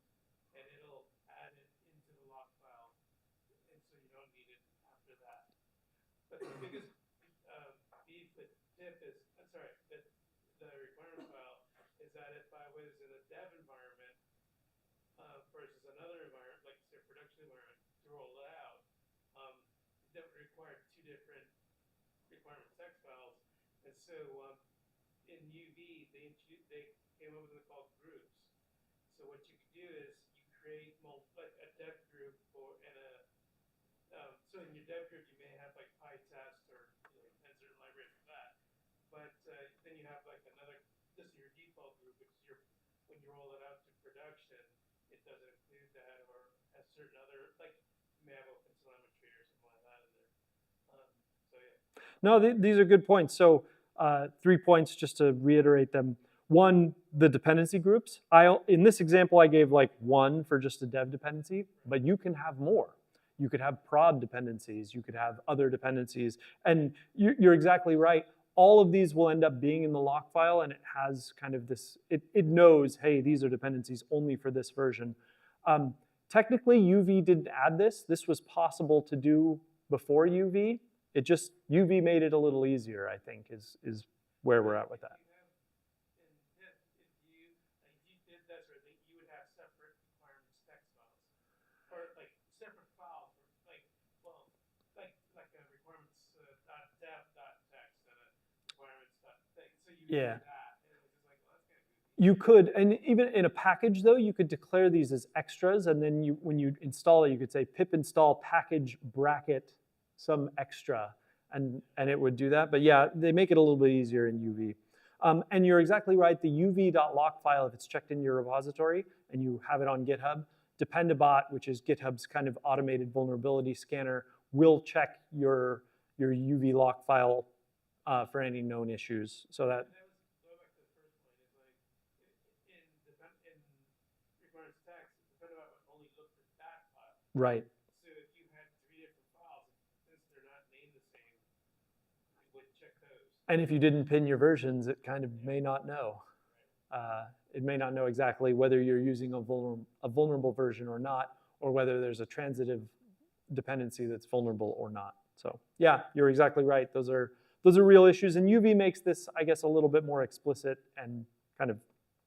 and it'll add it into the log file, and so you don't need it after that. But the biggest beef with tip is, the requirement file is that if I was in a dev environment versus another environment, like say production environment, to roll it out, that would require 2 different requirement text files. And so in UV, they came up with what called groups. So what you can do is you create a dev group so in your dev group you may have like PyTest or insert library for that. But then you have like this is your default group, which is when you roll it out to production, it doesn't include that or has certain other, like you may have OpenTelemetry or something like that in there. So yeah. No, these are good points. So 3 points just to reiterate them. One, the dependency groups. In this example, I gave like 1 for just a dev dependency, but you can have more. You could have prod dependencies. You could have other dependencies. And you're exactly right. All of these will end up being in the lock file, and it has kind of this, it knows, hey, these are dependencies only for this version. Technically, UV didn't add this. This was possible to do before UV. UV made it a little easier, I think, is where we're at with that. If you did this, or you would have separate requirements text files, or like separate files, like a requirements .dev.text and a requirements .thing. So you would do that, and it was just like, well, that's kind of goofy. You could, and even in a package though, you could declare these as extras, and then when you install it, you could say pip install package bracket some extra, and it would do that. But yeah, they make it a little bit easier in UV. And you're exactly right. The uv.lock file, if it's checked in your repository and you have it on GitHub, Dependabot, which is GitHub's kind of automated vulnerability scanner, will check your UV lock file for any known issues. So that. And that was going back to the first point. Is like in requirements text, Dependabot would only look for that file. Right. So if you had 3 different files, since they're not named the same, it would check those. And if you didn't pin your versions, it kind of may not know. It may not know exactly whether you're using a vulnerable version or not, or whether there's a transitive dependency that's vulnerable or not. So yeah, you're exactly right. Those are real issues, and UV makes this, I guess, a little bit more explicit and kind of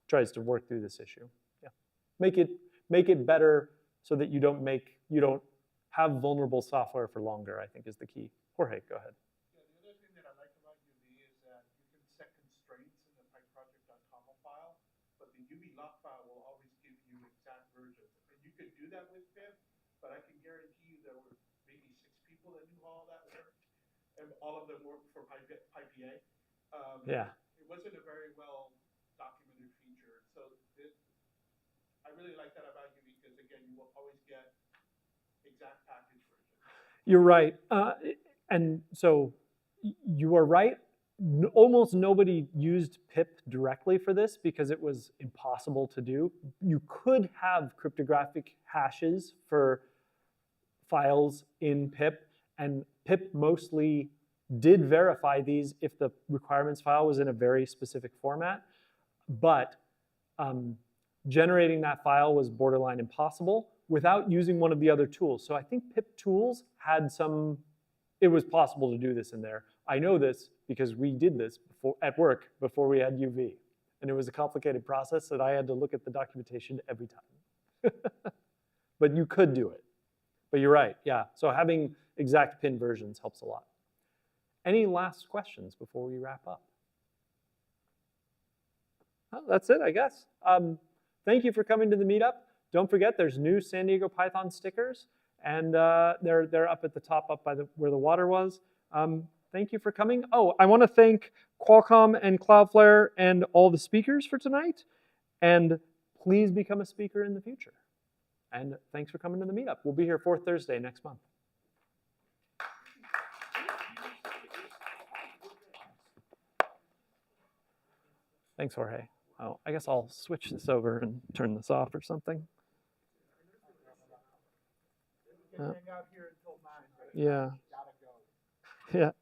tries to work through this issue. Yeah, make it better so that you don't have vulnerable software for longer, I think, is the key. Jorge, go ahead. Yeah, the other thing that I like about UV is that you can set constraints in the pyproject.toml file, but the UV lock file will always give you exact versions. And you could do that with pip, but I can guarantee you there were maybe 6 people that knew all that work, and all of them worked for PyPA. Yeah. It wasn't a very well documented feature. So I really like that about UV because, again, you will always get exact package versions. You're right. And so you are right. Almost nobody used pip directly for this because it was impossible to do. You could have cryptographic hashes for files in pip, and pip mostly did verify these if the requirements file was in a very specific format, but generating that file was borderline impossible without using one of the other tools. So I think pip tools had some, it was possible to do this in there. I know this because we did this at work before we had UV. And it was a complicated process that I had to look at the documentation every time. But you could do it. But you're right, yeah. So having exact pin versions helps a lot. Any last questions before we wrap up? Well, that's it, I guess. Thank you for coming to the meetup. Don't forget, there's new San Diego Python stickers, and they're up at the top, up by where the water was. Thank you for coming. Oh, I want to thank Qualcomm and Cloudflare and all the speakers for tonight. And please become a speaker in the future. And thanks for coming to the meetup. We'll be here 4th Thursday next month. Thanks, Jorge. Oh, I guess I'll switch this over and turn this off or something. You can hang out here until 9, but Yeah. gotta go. Yeah.